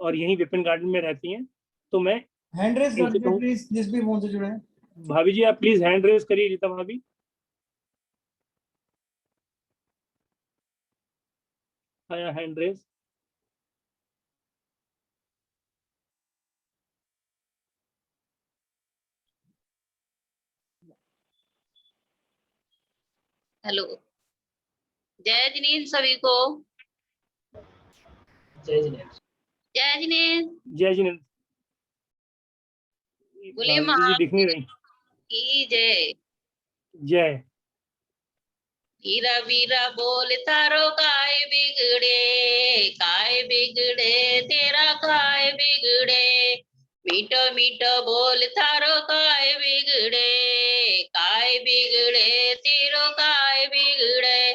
और यहीं विपिन गार्डन में रहती हैं। तो मैं हैंड रेस कर दीजिए प्लीज, जिस भी फोन से जुड़े हैं। भाभी जी आप प्लीज हैंड रेस करिए। रीता भाभी, आया हैंड रेस। हेलो, जय जिनेंद्र सभी को। जय जिनेंद्र। जय जिनेंद्र। जय जिनेंद्र। बोलिए भाभी जी दिख नहीं रही। की जय। जय। वीरा वीरा बोल तारो काय बिगड़े तेरा काय बिगड़े। मीठो मीठो बोल तारो काय बिगड़े तेरो काय बिगड़े।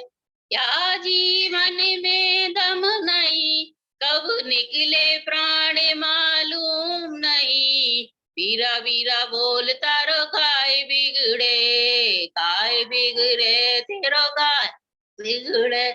क्या जीवन में दम नहीं, कब निकले प्राण मालूम नहीं। वीरा वीरा बोल तारो काय बिगड़े तेरो काय बिगड़े।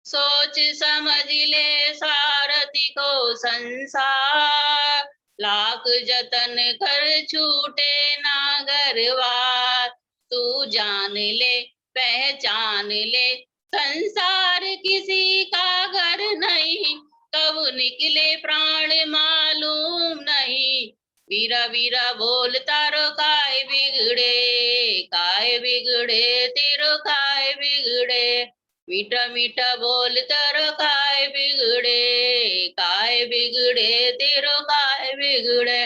सोच समझ ले सारथी को संसार, लाख जतन कर छूटे ना घरवार। तू जान ले पहचान ले, संसार किसी का घर नहीं, कब निकले प्राण मालूम नहीं। वीरा वीरा बोल तारो काय बिगड़े तेरो काय बिगड़े। मीठा मीठा बोल तारो काय बिगड़े तेरो काय बिगड़े।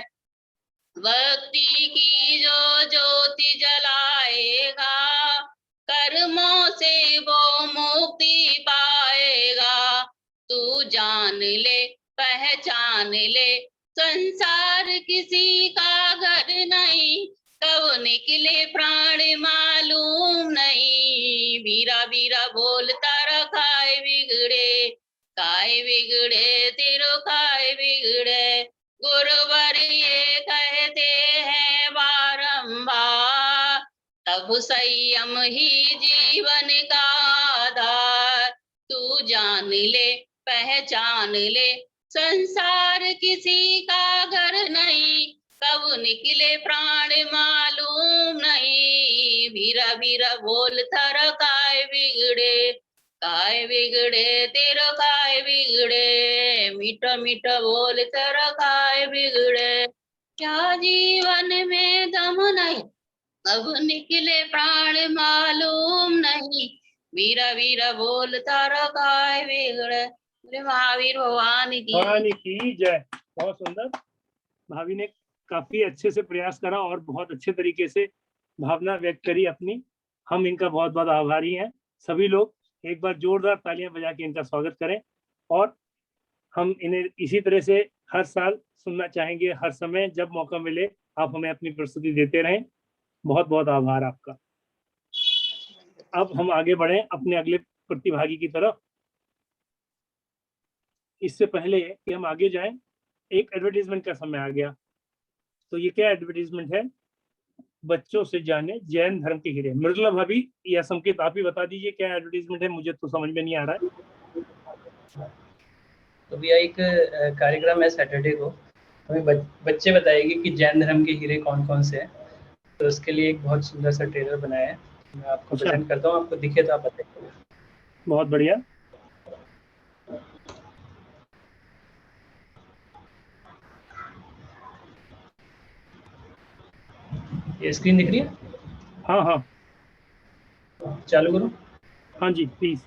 भक्ति की जो ज्योति जलाएगा, कर्मों से वो मुक्ति पाएगा। तू जान ले पहचान ले, संसार किसी का घर नहीं, कब निकले प्राण मालूम नहीं। वीरा वीरा बोल तारा काय बिगड़े तेरो काय बिगड़े। गुरुवर ये कहते हैं बारंबार, तब संयम ही जीवन का आधार। तू जान ले पहचान ले, संसार किसी का घर नहीं, कब निकले प्राण मालूम नहीं। वीरा वीरा बोल तारा काय बिगड़े तेरो काय बिगड़े। मीठा मीठा बोल तारा काय बिगड़े। क्या जीवन में दम नहीं, अब निकले प्राण मालूम नहीं। वीरा वीरा बोल तारा काय बिगड़े। बोले महावीर भगवान की भगवान की जय। बहुत सुंदर, भाभी ने काफी अच्छे से प्रयास करा और बहुत अच्छे तरीके से भावना व्यक्त करी अपनी। हम इनका बहुत बहुत आभारी हैं। सभी लोग एक बार जोरदार तालियां बजा के इनका स्वागत करें और हम इन्हें इसी तरह से हर साल सुनना चाहेंगे। हर समय जब मौका मिले आप हमें अपनी प्रस्तुति देते रहें। बहुत बहुत आभार आपका। अब हम आगे बढ़ें अपने अगले प्रतिभागी की तरफ। इससे पहले कि हम आगे जाएं, एक एडवर्टाइजमेंट का समय आ गया। तो ये क्या एडवर्टाइजमेंट है? बच्चों से जाने जैन धर्म के हीरे। मृदुला भाभी या संकेत आप ही बता दीजिए क्या एडवर्टाइजमेंट है, मुझे तो समझ में नहीं आ रहा है। तो भैया एक कार्यक्रम है सैटरडे को, हमें बच्चे बताएंगे कि जैन धर्म के हीरे कौन कौन से हैं। तो उसके लिए एक बहुत सुंदर सा ट्रेलर बनाया है, मैं आपको प्रेजेंट करता हूँ, आपको दिखे तो आप बताइए। बहुत बढ़िया। ये स्क्रीन दिख रही है? हाँ हाँ चालू करो। हाँ जी प्लीज।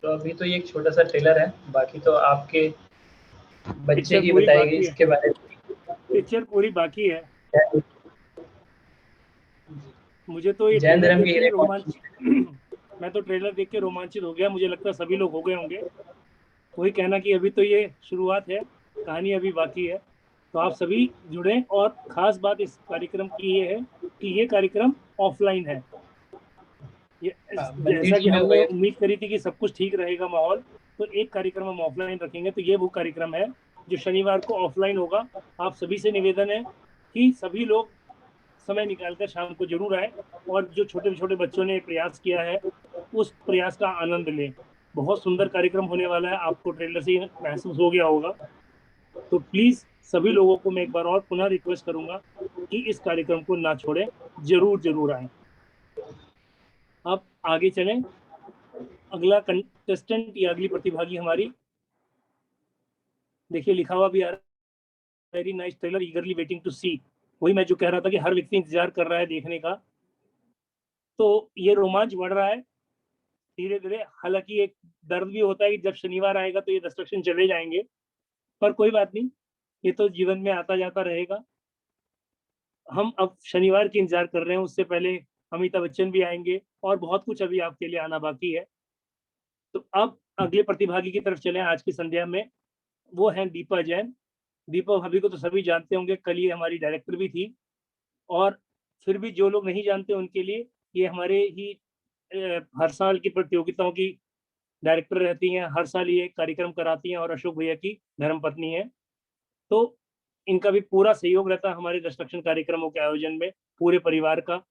तो अभी तो ये एक छोटा सा ट्रेलर है, बाकी तो आपके बच्चे ही बताएंगे इसके बारे में। पिक्चर पूरी बाकी है। मुझे तो ये जैन धर्म के मैं तो ट्रेलर देख के रोमांचित हो गया। मुझे लगता है सभी लोग हो गए होंगे। वही कहना कि अभी तो ये शुरुआत है, कहानी अभी बाकी है। तो आप सभी जुड़ें। और खास बात इस कार्यक्रम की ये है कि ये कार्यक्रम ऑफलाइन है। जैसा कि हमने उम्मीद करी थी कि सब कुछ ठीक रहेगा माहौल, तो एक कार्यक्रम हम ऑफलाइन रखेंगे। तो ये वो कार्यक्रम है जो शनिवार को ऑफलाइन होगा। आप सभी से निवेदन है कि सभी लोग समय निकालकर शाम को जरूर आए और जो छोटे छोटे बच्चों ने प्रयास किया है उस प्रयास का आनंद लें। बहुत सुंदर कार्यक्रम होने वाला है, आपको ट्रेलर से महसूस हो गया होगा। तो प्लीज सभी लोगों को मैं एक बार और पुनः रिक्वेस्ट करूंगा कि इस कार्यक्रम को ना छोड़ें, जरूर आए। अब आगे चलें। अगला कंटेस्टेंट या अगली प्रतिभागी हमारी, देखिए लिखा हुआ भी आ रहा है, very nice trailer, eagerly waiting to see. वही मैं जो कह रहा था कि हर व्यक्ति इंतजार कर रहा है देखने का। तो ये रोमांच बढ़ रहा है धीरे धीरे। हालांकि एक दर्द भी होता है कि जब शनिवार आएगा तो ये डिस्ट्रक्शन चले जाएंगे, पर कोई बात नहीं, ये तो जीवन में आता जाता रहेगा। हम अब शनिवार की इंतजार कर रहे हैं, उससे पहले अमिताभ बच्चन भी आएंगे और बहुत कुछ अभी आपके लिए आना बाकी है। तो अब अगले प्रतिभागी की तरफ चलें आज की संध्या में। वो हैं दीपा जैन। दीपा भाभी को तो सभी जानते होंगे, कल ये हमारी डायरेक्टर भी थी। और फिर भी जो लोग नहीं जानते उनके लिए, ये हमारे ही हर साल की प्रतियोगिताओं की डायरेक्टर रहती हैं। हर साल ये कार्यक्रम कराती हैं और अशोक भैया की धर्मपत्नी है। तो इनका भी पूरा सहयोग रहता है हमारे डिस्ट्रक्शन कार्यक्रमों के आयोजन में, पूरे परिवार का।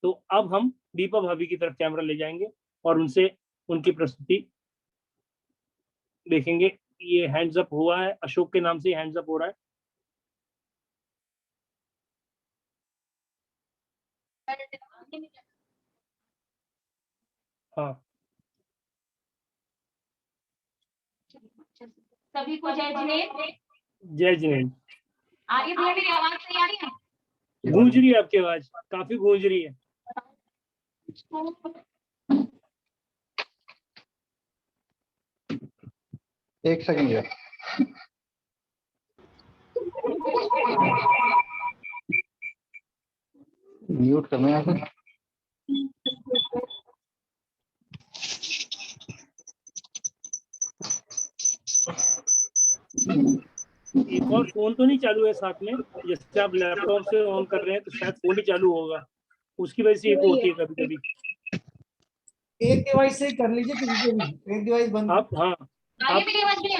तो अब हम दीपा भाभी की तरफ कैमरा ले जाएंगे और उनसे उनकी प्रस्तुति देखेंगे। ये हैंड्स अप हुआ है, अशोक के नाम से हैंड्स अप हो रहा है। हाँ, सभी को जय जिनेन्द्र। जय जिनेन्द्र। आ रही है भैया मेरी आवाज सही आ रही है? गूंज रही है आपकी आवाज, काफी गूंज रही है। एक सेकंड यार, म्यूट करना है यहाँ एक और फोन तो नहीं चालू है साथ में? जैसे आप लैपटॉप से ऑन कर रहे हैं तो शायद फोन भी चालू होगा, उसकी वजह से एक होती है कभी कभी। एक डिवाइस से ही कर लीजिए, किसी से भी एक डिवाइस बंद। आप हाँ आ रही है मेरी आवाज भैया?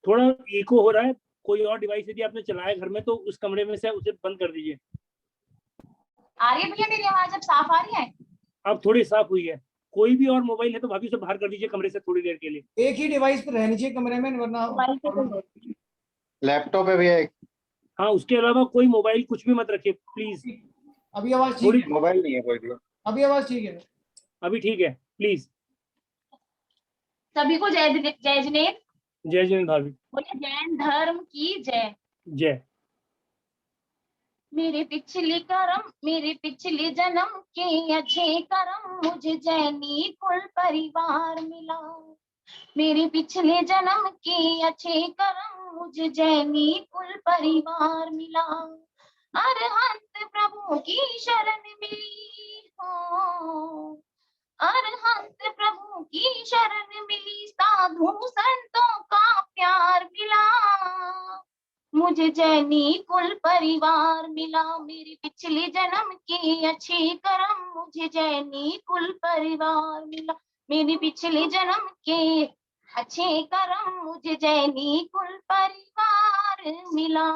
थोड़ा इको हो रहा है, कोई और डिवाइस यदि आपने चलाया घर में तो उस कमरे में से उसे बंद कर दीजिए। आ रही है भैया मेरी आवाज? अब साफ आ रही है? अब थोड़ी साफ हुई है। कोई भी और मोबाइल है तो भाभी उसे बाहर कर दीजिए कमरे से थोड़ी देर के लिए। एक ही डिवाइस पे रहनी चाहिए कमरे में, वरना लैपटॉप है भैया एक। हाँ, उसके अलावा कोई मोबाइल कुछ भी मत रखिए प्लीज। अभी आवाज ठीक थोड़ी है? मोबाइल नहीं है कोई भी। अभी आवाज ठीक है? अभी ठीक है प्लीज। सभी को जय जिनेन्द्र। जय जिनेन्द्र भाभी। बोलिए जैन धर्म की जय। जय। मेरे पिछले जन्म के अच्छे कर्म मुझे जैनी कुल परिवार मिला। मेरे पिछले जन्म के अच्छे कर्म मुझे जैनी कुल परिवार मिला। अरहंत प्रभु की शरण मिली हो, अरहंत प्रभु की शरण मिली, साधु संतों का प्यार मिला, मुझे जैनी कुल परिवार मिला। मेरे पिछले जन्म के अच्छे कर्म मुझे जैनी कुल परिवार मिला। मेरे पिछले जन्म के अच्छे कर्म मुझे जैनी कुल परिवार मिला।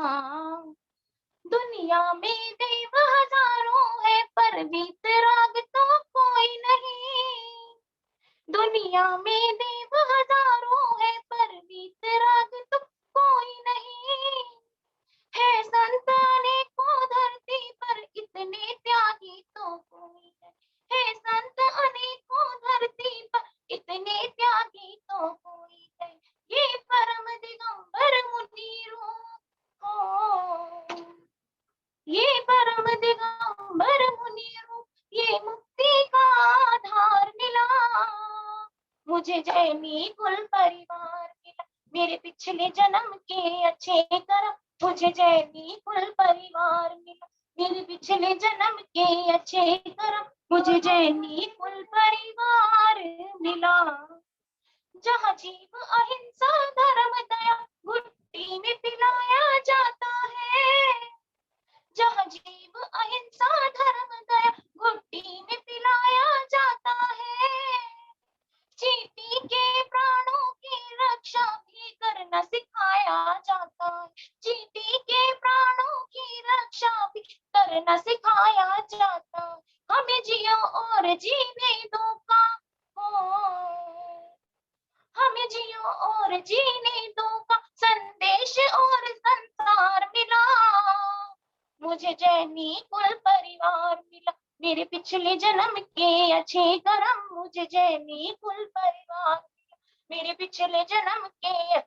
दुनिया में देव हजारों है पर वीतराग तो कोई नहीं। दुनिया में देव हजारों है पर वीतराग तो कोई नहीं। है संत अनेकों धरती पर इतने त्यागी तो कोई नहीं। है संत अनेकों धरती पर इतने त्यागी तो कोई नहीं। ये परम दिगंबर मुनीरो हो, ये परम दिगंबर मुनीरो, ये मुक्ति का आधार मिला, मुझे जैनी कुल परिवार मिला। मेरे पिछले जन्म के अच्छे कर्म मुझे जैनी कुल परिवार मिला। मेरे पिछले जन्म के अच्छे कर्म मुझे जैनी कुल परिवार मिला। जहाँ जीव अहिंसा धर्म दया घुट्टी में पिलाया जाता है, जहाँ जीव अहिंसा धर्म दया घुट्टी में पिलाया जाता है। चींटी के प्राणों की रक्षा भी करना सिखाया जाता है। चींटी के प्राणों की रक्षा भी करना सिखाया जाता है। हमें जियो और जीने दो का हो, हमें जियो और जीने दो का संदेश और संसार मिला, मुझे जैनी कुल परिवार मिला। मेरे पिछले जन्म के अच्छे कर्म मुझे जैनी कुल परिवार मिला। मेरे पिछले जन्म के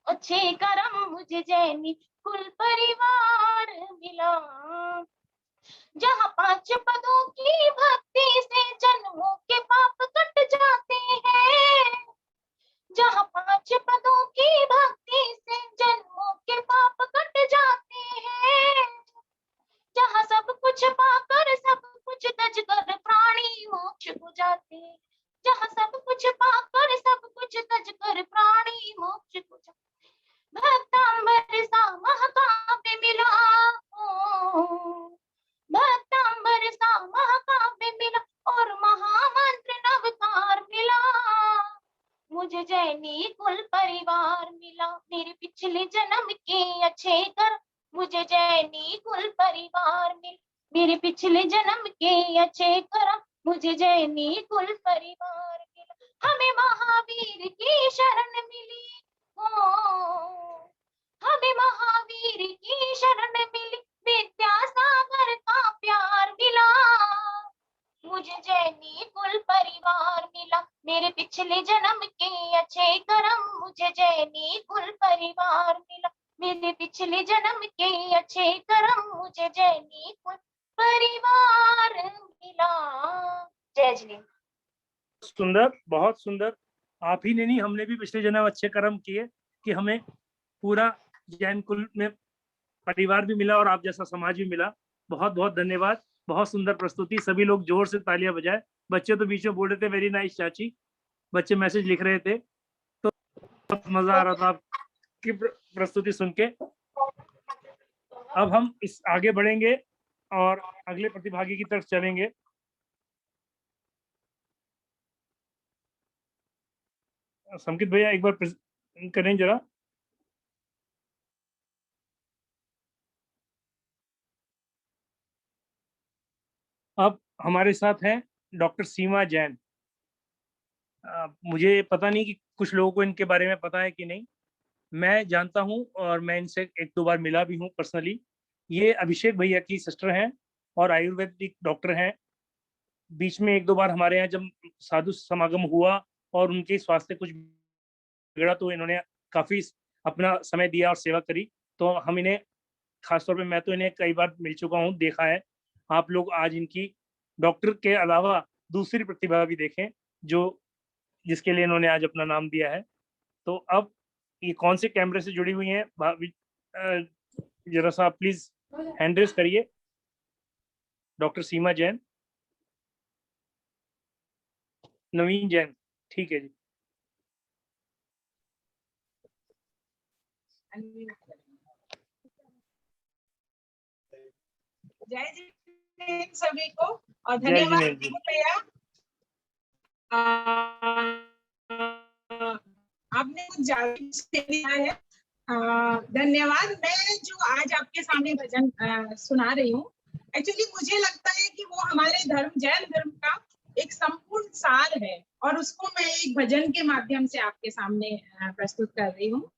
अच्छे कर्म मुझे जैनी कुल परिवार मिला। जहाँ 5 पदों की भक्ति से जन्मों के पाप कट जाते हैं, जहाँ 5 पदों की भक्ति से जन्मों के पाप कट जाते हैं। जहाँ सब कुछ पाकर सब कुछ तज कर प्राणी मोक्ष को जाते हैं, जहाँ सब कुछ पाकर सब कुछ तज कर प्राणी मोक्ष को जाते। भक्तांबर सा महाकाव्य मिला हो, भक्तांबर सा महाकाव्य मिला और महामंत्र नवकार मिला, मुझे जैनी कुल परिवार मिला। मेरे पिछले जन्म के अच्छे कर्म मुझे जैनी कुल परिवार मिला। मेरे पिछले जन्म के अच्छे कर्म मुझे जैनी कुल परिवार मिला। हमें महावीर की शरण मिली हो, हमें महावीर की शरण मिली, विद्यासागर का प्यार मिला, मुझे जैनी कुल परिवार मिला। मेरे पिछले जन्म के अच्छे कर्म मुझे जैनी कुल परिवार मिला। मेरे पिछले जन्म के अच्छे कर्म मुझे जैनी कुल परिवार मिला। जय जिनेन्द्र। सुंदर, बहुत सुंदर। आप ही ने नहीं, हमने भी पिछले जन्म अच्छे कर्म किए कि हमें पूरा जैन कुल में परिवार भी मिला और आप जैसा समाज भी मिला। बहुत बहुत धन्यवाद, बहुत सुंदर प्रस्तुति। सभी लोग जोर से तालियां बजाए। बच्चे तो बीच में बोल रहे थे वेरी नाइस चाची, बच्चे मैसेज लिख रहे थे, तो बहुत मजा आ रहा था आपकी प्रस्तुति सुन के। अब हम इस आगे बढ़ेंगे और अगले प्रतिभागी की तरफ चलेंगे। संकित भैया एक बार प्रेजेंट करें जरा। अब हमारे साथ हैं डॉक्टर सीमा जैन। मुझे पता नहीं कि कुछ लोगों को इनके बारे में पता है कि नहीं, मैं जानता हूं और मैं इनसे एक दो बार मिला भी हूं पर्सनली। ये अभिषेक भैया की सिस्टर हैं और आयुर्वेदिक डॉक्टर हैं। बीच में एक दो बार हमारे यहाँ जब साधु समागम हुआ और उनके स्वास्थ्य कुछ बिगड़ा तो इन्होंने काफी अपना समय दिया और सेवा करी। तो हम इन्हें खासतौर पे मैं तो इन्हें कई बार मिल चुका हूँ, देखा है। आप लोग आज इनकी डॉक्टर के अलावा दूसरी प्रतिभा भी देखें जो जिसके लिए इन्होंने आज अपना नाम दिया है। तो अब ये कौन से कैमरे से जुड़ी हुई हैं, जरा सा प्लीज हैंड रेज करिए। डॉक्टर सीमा जैन, नवीन जैन, ठीक है जी। जय जिनेंद्र सभी को और जय धन्यवाद जिनेंद्र। भैया। आपने कुछ ज्यादा दिया है, धन्यवाद। मैं जो आज आपके सामने भजन सुना रही हूँ, एक्चुअली मुझे लगता है कि वो हमारे धर्म, जैन धर्म का एक संपूर्ण सार है और उसको मैं एक भजन के माध्यम से आपके सामने प्रस्तुत कर रही हूँ।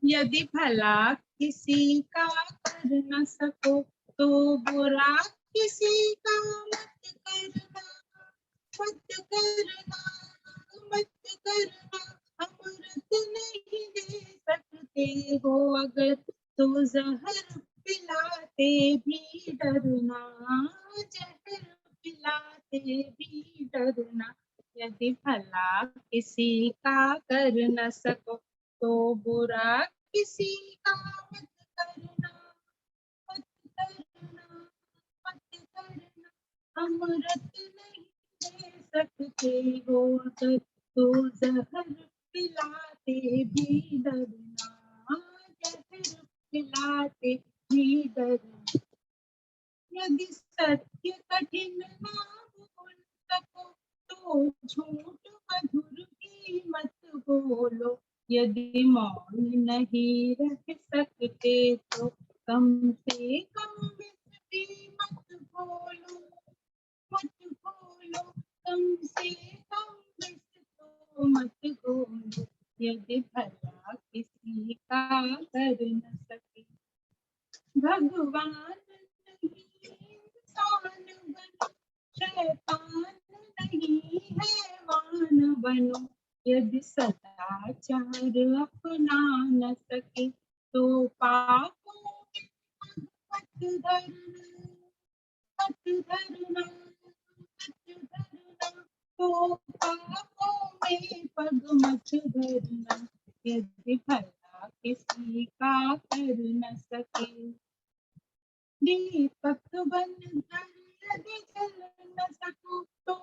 यदि भला किसी का कर न सको तो बुरा किसी का मत करना, मत करना, मत करना। अमृत नहीं दे सकते हो अगर तो जहर पिलाते भी डरना, जहर पिलाते भी डरना। यदि भला किसी का कर न सको तो बुरा किसी का मत करना, मत करना, मत करना। अमृत नहीं दे सकते हो अगर तो जहर पिलाते भी डरना, जहर पिलाते भी डरना। यदि सत्य कठिन ना बोल सको तो झूठ मधुर भी मत बोलो। यदि मौन नहीं रह सकते तो कम से कम भी मत बोलो, मत बोलो। कम से कम तो मत बोलो। यदि भला किसी का कर न सके भगवान नहीं इंसान बनो, शैतान नहीं हैवान बनो। यदि सदाचार अपना न सके तो पापों में मत धरना, मत धरना, मत धरना। तो पापों में पग मत धरना। यदि भला किसी का कर न सके दीपक बनकर यदि जल न सको तो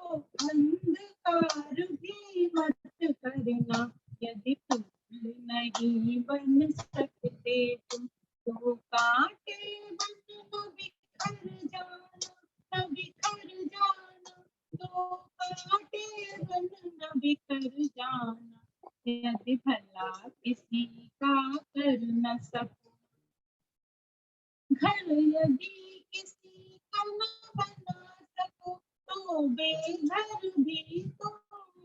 अंधकार भी मत करना। यदि फूल नहीं बन सकते तुम तो कांटे बन बिखर जाना, न बिखर जाना। तो कांटे बन न बिखर जाना। यदि भला किसी का कर न सको घर यदि किसी का न बना सको तो बेघर भी तुम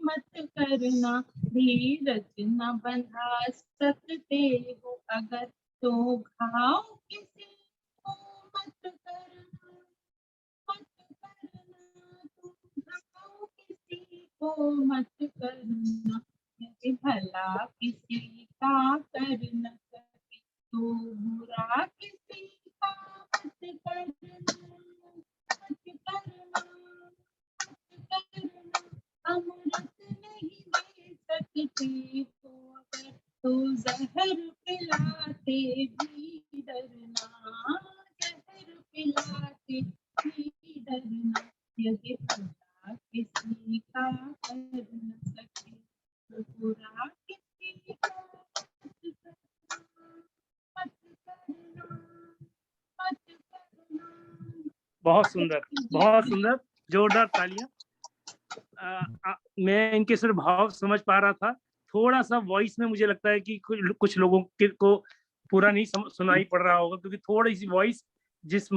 मत करना। धीरज न बंधा सकते हो अगर तो घाव किसी को मत करना, मत करना। तुम घाव किसी को मत करना। यदि भला किसी का कर न सके तो बुरा किसी का मत करना, मत करना, मत करना। अमृत नहीं दे सकते हो अगर तो जहर पिलाते भी डरना, जहर पिलाते भी डरना। यदि भला किसी का कर न सके तो बुरा किसी का मत करना, मत करना, मत करना। बहुत सुंदर, बहुत सुंदर, जोरदार तालियां। मैं इनके सिर्फ भाव समझ पा रहा था, थोड़ा सा वॉइस में मुझे लगता है कि कुछ लोगों को पूरा नहीं सुनाई पड़ रहा होगा, क्योंकि थोड़ी सी वॉइस जिस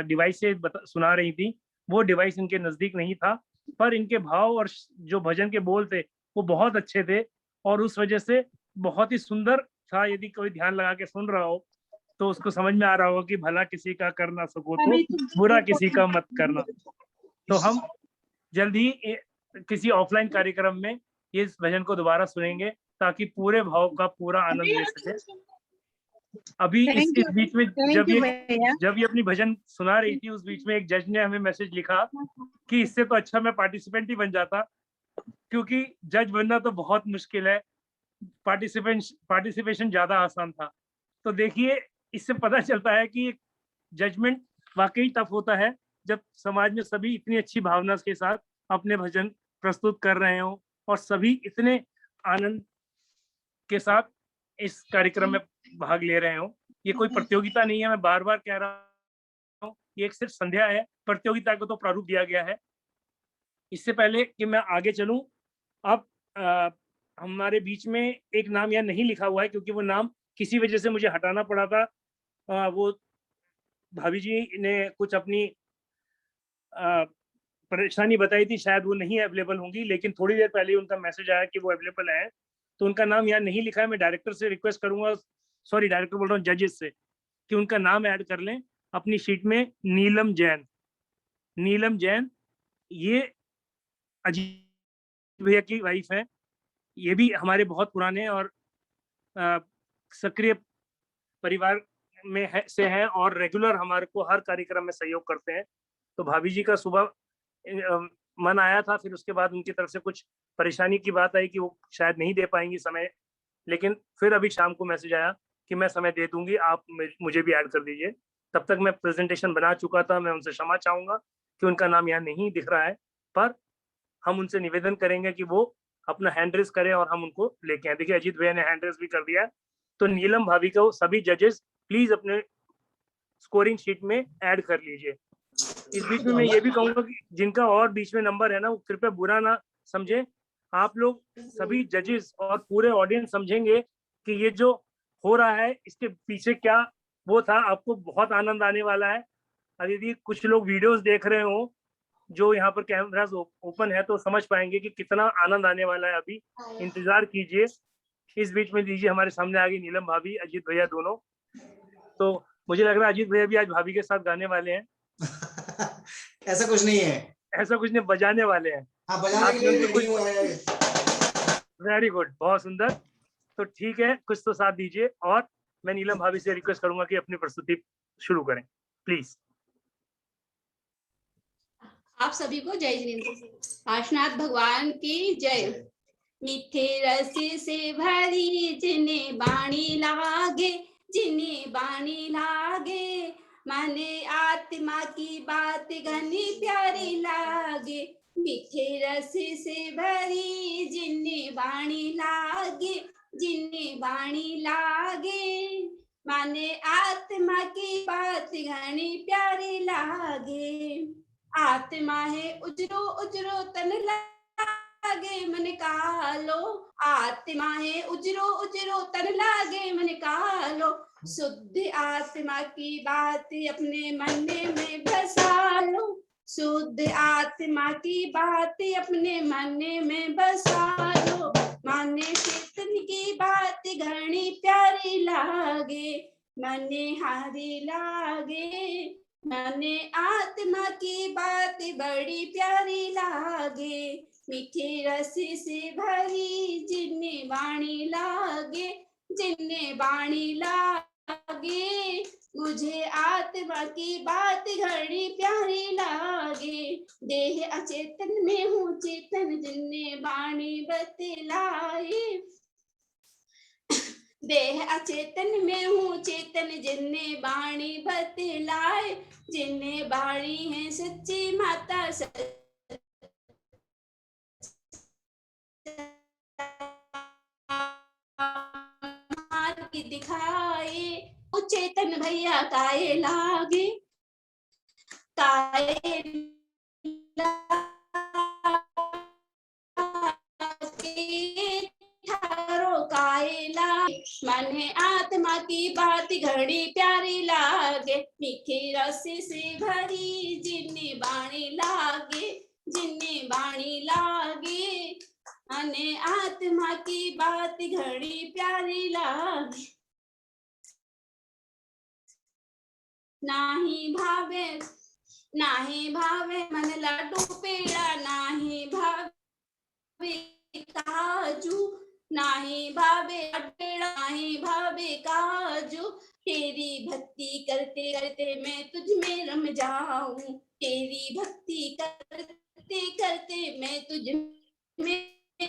डिवाइस से सुना रही थी वो डिवाइस इनके नजदीक नहीं था, पर इनके भाव और जो भजन के बोल थे वो बहुत अच्छे थे और उस वजह से बहुत ही सुंदर था। यदि कोई ध्यान लगा के सुन रहा हो तो उसको समझ में आ रहा होगा कि भला किसी का कर ना सको तो बुरा किसी का मत करना। तो हम जल्द ही किसी ऑफलाइन कार्यक्रम में इस भजन को दोबारा सुनेंगे ताकि पूरे भाव का पूरा आनंद ले सके। अभी इस बीच में जब ये अपनी भजन सुना रही थी, उस बीच में एक जज ने हमें मैसेज लिखा कि इससे तो अच्छा मैं पार्टिसिपेंट ही बन जाता, क्योंकि जज बनना तो बहुत मुश्किल है, पार्टिसिपेशन ज्यादा आसान था। तो देखिए, इससे पता चलता है कि जजमेंट वाकई टफ होता है जब समाज में सभी इतनी अच्छी भावना के साथ अपने भजन प्रस्तुत कर रहे हो और सभी इतने आनंद के साथ इस कार्यक्रम में भाग ले रहे हो। ये कोई प्रतियोगिता नहीं है, मैं बार बार कह रहा हूँ, ये एक सिर्फ संध्या है, प्रतियोगिता को तो प्रारूप दिया गया है। इससे पहले कि मैं आगे चलूं, अब हमारे बीच में एक नाम यहाँ नहीं लिखा हुआ है क्योंकि वो नाम किसी वजह से मुझे हटाना पड़ा था। वो भाभी जी ने कुछ अपनी परेशानी बताई थी, शायद वो नहीं अवेलेबल होंगी, लेकिन थोड़ी देर पहले उनका मैसेज आया कि वो अवेलेबल है, तो उनका नाम यहाँ नहीं लिखा है। मैं डायरेक्टर से रिक्वेस्ट करूंगा, सॉरी डायरेक्टर बोल रहा हूँ, जजेस से, कि उनका नाम ऐड कर लें अपनी शीट में। नीलम जैन, नीलम जैन ये अजीत भैया की वाइफ है। ये भी हमारे बहुत पुराने और सक्रिय परिवार में से हैं और रेगुलर हमारे को हर कार्यक्रम में सहयोग करते हैं। तो भाभी जी का सुबह मन आया था, फिर उसके बाद उनकी तरफ से कुछ परेशानी की बात आई कि वो शायद नहीं दे पाएंगी समय, लेकिन फिर अभी शाम को मैसेज आया कि मैं समय दे दूंगी, आप मुझे भी ऐड कर दीजिए। तब तक मैं प्रेजेंटेशन बना चुका था। मैं उनसे क्षमा चाहूंगा कि उनका नाम यहाँ नहीं दिख रहा है, पर हम उनसे निवेदन करेंगे कि वो अपना हैंड रेस करें और हम उनको लेके आए। देखिए, अजीत भैया ने हैंड रेस भी कर दिया। तो नीलम भाभी को सभी जजेस प्लीज अपने स्कोरिंग शीट में ऐड कर लीजिए। इस बीच में मैं ये भी कहूंगा कि जिनका और बीच में नंबर है ना, वो कृपया बुरा ना समझे। आप लोग सभी जजेस और पूरे ऑडियंस समझेंगे कि ये जो हो रहा है इसके पीछे क्या वो था। आपको बहुत आनंद आने वाला है। यदि कुछ लोग वीडियोस देख रहे हो जो यहाँ पर कैमरास ओपन है तो समझ पाएंगे कि कितना आनंद आने वाला है। अभी इंतजार कीजिए। इस बीच में दीजिए, हमारे सामने आ गई नीलम भाभी, अजीत भैया दोनों। तो मुझे लग रहा है अजीत भैया भी आज भाभी के साथ गाने वाले हैं। ऐसा कुछ नहीं है, ऐसा कुछ नहीं, बजाने वाले हैं। हाँ, बजाने के लिए कुछ। वेरी गुड, बहुत सुंदर। तो ठीक है, कुछ तो साथ दीजिए और मैं नीलम भाभी से रिक्वेस्ट करूंगा कि अपनी प्रस्तुति शुरू करें प्लीज। आप सभी को जय जिनेंद्र। काशनाथ भगवान की जय। मीठे रस से भरी जिन्हें बाणी लागे, जिन्हें बाणी लागे, माने आत्मा की बात घनी प्यारी लागे। मीठे रस से भरी जिन्हें बाणी लागे, जिन्हें बाणी लागे, माने आत्मा की बात घनी प्यारी लागे। आत्मा है उजरो उजरो तन लागे मन कालो, आत्मा है उजरो उजरो तन लागे मन कालो। शुद्ध आत्मा की बात अपने मन में बसा लो, शुद्ध आत्मा की बात अपने मन में बसा लो। माने चेतन की बात घनी प्यारी लागे, मने हारी लागे, माने आत्मा की बात बड़ी प्यारी लागे। मीठे रस से भरी जिन्हें वाणी लागे, जिन्हें वाणी लागे, मुझे आत्मा की बात घड़ी प्यारी लागे। देह अचेतन में हूँ चेतन जिन्हें वाणी बतलाए, देह अचेतन में हूँ चेतन जिन्हें वाणी बतलाए। जिन्हें वाणी है सच्ची माता की दिखाए। वो चेतन भैया काये लागे, काये आत्मा की बात घड़ी प्यारी लागे, मीठी रस से भरी जिन्नी बाणी लागे, जिन्नी बाणी लागे। अने आत्मा की बात घड़ी प्यारी लागे, नाही भावे मन लाडू पेड़ा, नाही भावे काजू, नाही भावे पेड़ा, नाही भावे काजू। तेरी भक्ति करते करते मैं तुझ में रम जाऊं, तेरी भक्ति करते करते मैं तुझ में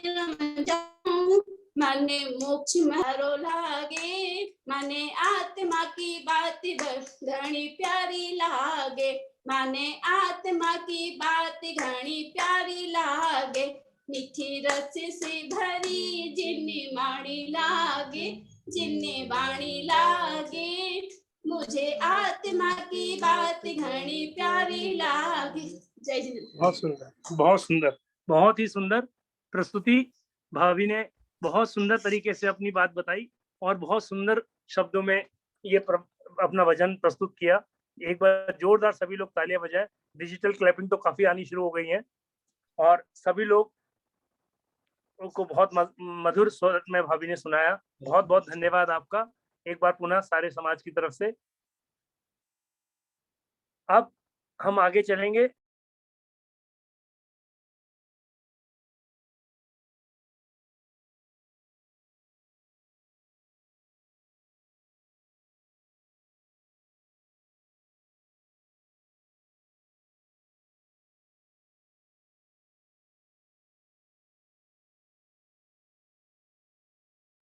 रम जाऊं। माने मोक्ष मारो लागे, माने आत्मा की बात घनी प्यारी लागे, माने आत्मा की बात घनी प्यारी लागे। मीठी रस से भरी जिन्नी बाणी लागे, जिन्नी बाणी लागे। मुझे आत्मा की बात घनी प्यारी लागे। जय जिनेंद्र। बहुत सुंदर, बहुत सुंदर, बहुत ही सुंदर प्रस्तुति। भाभी ने बहुत सुंदर तरीके से अपनी बात बताई और बहुत सुंदर शब्दों में ये अपना भजन प्रस्तुत किया। एक बार जोरदार सभी लोग तालियां बजाएं। डिजिटल क्लैपिंग तो काफी आनी शुरू हो गई है और सभी लोग को बहुत मधुर स्वर में भाभी ने सुनाया। बहुत बहुत धन्यवाद आपका एक बार पुनः सारे समाज की तरफ से। अब हम आगे चलेंगे।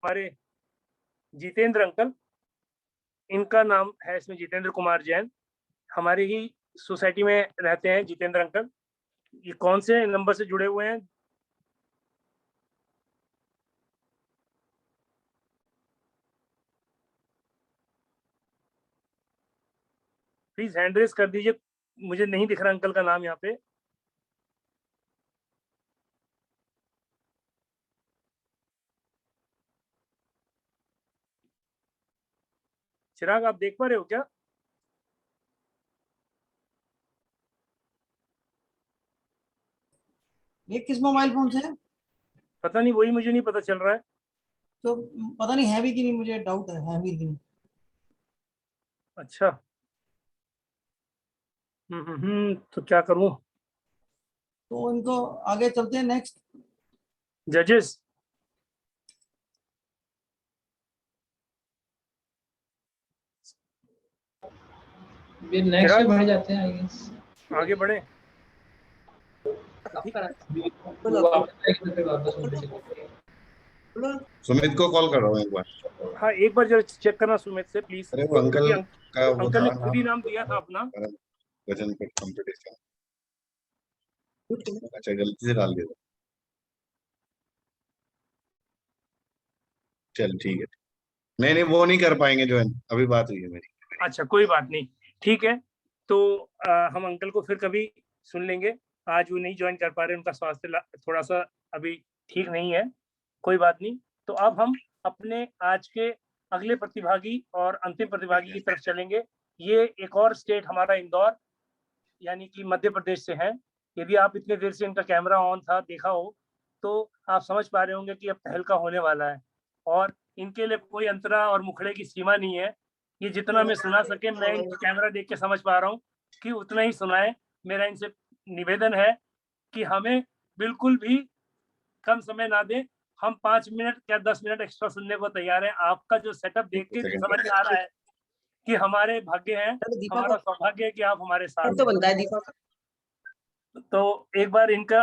हमारे जितेंद्र अंकल, इनका नाम है इसमें जितेंद्र कुमार जैन, हमारे ही सोसाइटी में रहते हैं जितेंद्र अंकल। ये कौन से नंबर से जुड़े हुए हैं? प्लीज हैंड रेज कर दीजिए, मुझे नहीं दिख रहा अंकल का नाम यहाँ पे। चिराग, आप देख पा रहे हो क्या? ये किस मोबाइल फोन से है? पता नहीं, वही मुझे नहीं पता चल रहा है। तो पता नहीं है भी कि नहीं, मुझे डाउट है भी कि नहीं। अच्छा, तो क्या करूं? तो इनको आगे चलते हैं नेक्स्ट जजेस। नेक्स्ट पे बढ़ जाते हैं आई गेस। आगे बढ़े। सुमित को कॉल कर रहा हूँ एक बार। हाँ, एक बार जरा चेक करना सुमित से प्लीज। अरे वो अंकल का वो अंकल ने था खुद ही नाम दिया था अपना। वजन कंपटीशन। अच्छा, गलती से डाल दिया। चल ठीक है। नहीं वो नहीं कर पाएंगे ज्वाइन, अभी बात हुई है मेरी। अच्छा, कोई बात नहीं, ठीक है। तो हम अंकल को फिर कभी सुन लेंगे। आज वो नहीं ज्वाइन कर पा रहे, उनका स्वास्थ्य थोड़ा सा अभी ठीक नहीं है, कोई बात नहीं। तो अब हम अपने आज के अगले प्रतिभागी और अंतिम प्रतिभागी की तरफ चलेंगे। ये एक और स्टेट हमारा इंदौर यानी कि मध्य प्रदेश से है। यदि आप इतने देर से इनका कैमरा ऑन था देखा हो तो आप समझ पा रहे होंगे कि अब तहलका होने वाला है और इनके लिए कोई अंतरा और मुखड़े की सीमा नहीं है। ये जितना मैं सुना सके, मैं इनका कैमरा देख के समझ पा रहा हूँ कि उतना ही सुनाए। मेरा इनसे निवेदन है कि हमें बिल्कुल भी कम समय ना दें। हम 5 मिनट या 10 मिनट एक्स्ट्रा सुनने को तैयार हैं। आपका जो सेटअप देख के समझ में आ रहा है कि हमारे भाग्य हैं, हमारा सौभाग्य है कि आप हमारे साथ तो बनता है दीपक। तो एक बार इनका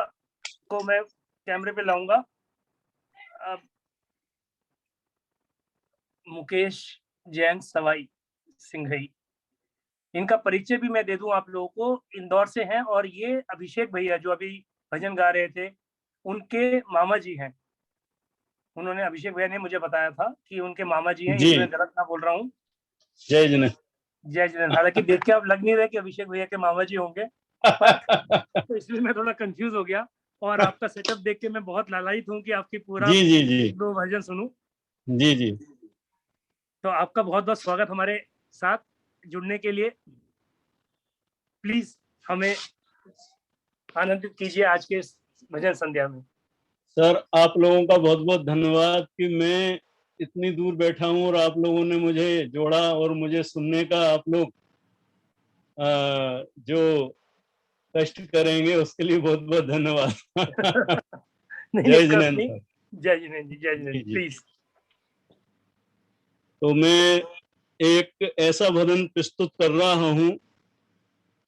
को मैं कैमरे पे लाऊंगा। मुकेश जैन सवाई सिंघई, इनका परिचय भी मैं दे दूं आप लोगों को। इंदौर से हैं और ये अभिषेक भैया जो अभी भजन गा रहे थे उनके मामा जी हैं। उन्होंने, अभिषेक भैया ने मुझे बताया था कि उनके मामा जी हैं। मैं गलत ना बोल रहा हूँ। जय जिनेंद्र। जय जिनेंद्र। हालांकि देख के आप लग नहीं रहे कि अभिषेक भैया के मामा जी होंगे तो इसलिए मैं थोड़ा कंफ्यूज हो गया। और आपका सेटअप देख के मैं बहुत लालायित हूँ कि आपकी पूरा जी 2 भजन सुनूं। जी। तो आपका बहुत बहुत स्वागत हमारे साथ जुड़ने के लिए। प्लीज हमें आनंदित कीजिए आज के इस भजन संध्या में। सर, आप लोगों का बहुत बहुत धन्यवाद कि मैं इतनी दूर बैठा हूँ और आप लोगों ने मुझे जोड़ा और मुझे सुनने का आप लोग जो कष्ट करेंगे उसके लिए बहुत बहुत धन्यवाद। जय जिनेन्द्र सर। जय जिनेन्द्र जी, जय जिनेन्द्र, प्लीज। तो मैं एक ऐसा भजन प्रस्तुत कर रहा हूँ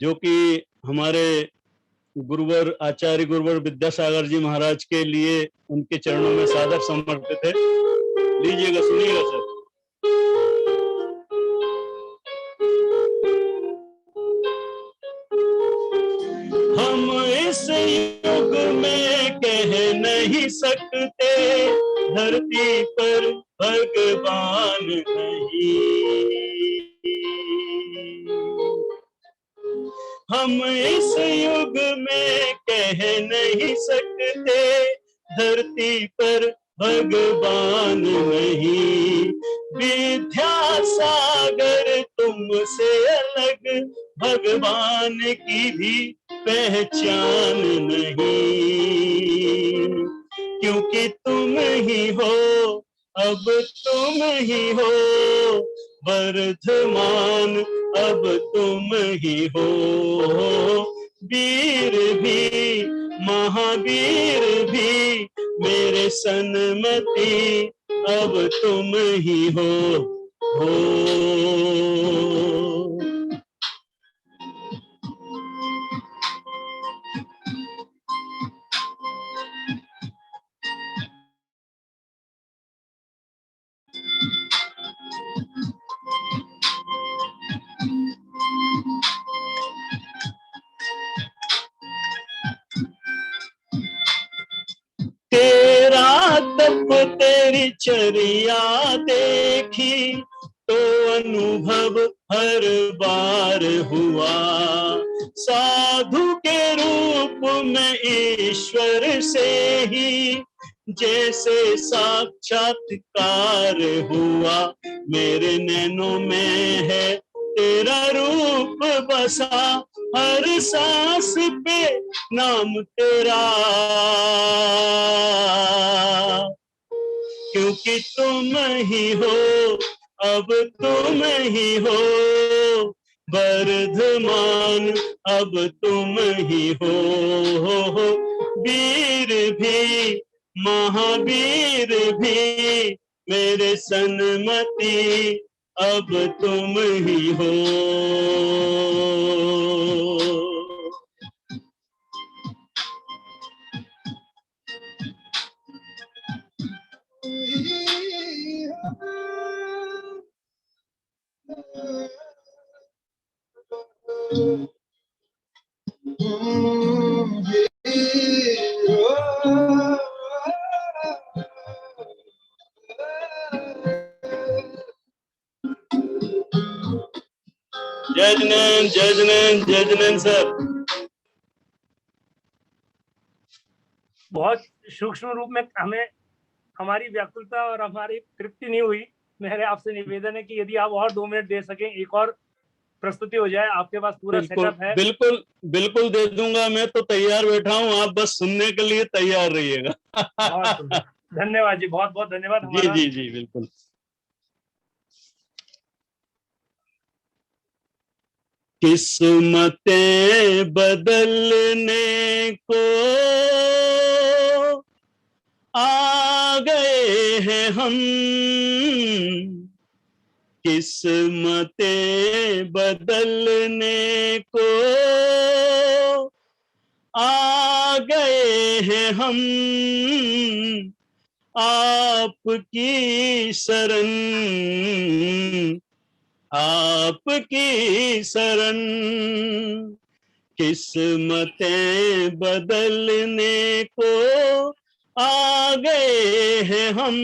जो कि हमारे गुरुवर आचार्य गुरुवर विद्यासागर जी महाराज के लिए उनके चरणों में सादर समर्पित है। लीजिएगा, सुनिएगा सर। हम इस युग में कह नहीं सकते धरती पर भगवान नहीं। हम इस युग में कह नहीं सकते धरती पर भगवान नहीं। विद्यासागर तुमसे अलग भगवान की भी पहचान नहीं। क्योंकि तुम ही हो, अब तुम ही हो वर्धमान, अब तुम ही हो। वीर भी महावीर भी मेरे सन्मति, अब तुम ही हो। तेरा तप तेरी चर्या देखी तो अनुभव हर बार हुआ। साधु के रूप में ईश्वर से ही जैसे साक्षात्कार हुआ। मेरे नैनों में है तेरा रूप बसा, हर सांस पे नाम तेरा। क्योंकि तुम ही हो, अब तुम ही हो वर्धमान, अब तुम ही हो। वीर भी महावीर भी मेरे सन्मति, अब तुम ही हो। जय जिनेन्द्र, जय जिनेन्द्र, जय जिनेन्द्र सर। बहुत सूक्ष्म रूप में हमें हमारी व्याकुलता और हमारी तृप्ति नहीं हुई। मेरे आपसे निवेदन है कि यदि आप और 2 मिनट दे सकें, एक और प्रस्तुति हो जाए। आपके पास पूरा सेटअप है। बिल्कुल बिल्कुल दे दूंगा, मैं तो तैयार बैठा हूँ, आप बस सुनने के लिए तैयार रहिएगा। बहुत सुंदर, धन्यवाद जी, बहुत बहुत धन्यवाद। जी जी जी बिल्कुल। किस्मतें बदलने को आ गए हैं हम, किस्मतें बदलने को आ गए हैं हम। आपकी शरण, आपकी शरण। किस्मतें बदलने को आ गए हैं हम,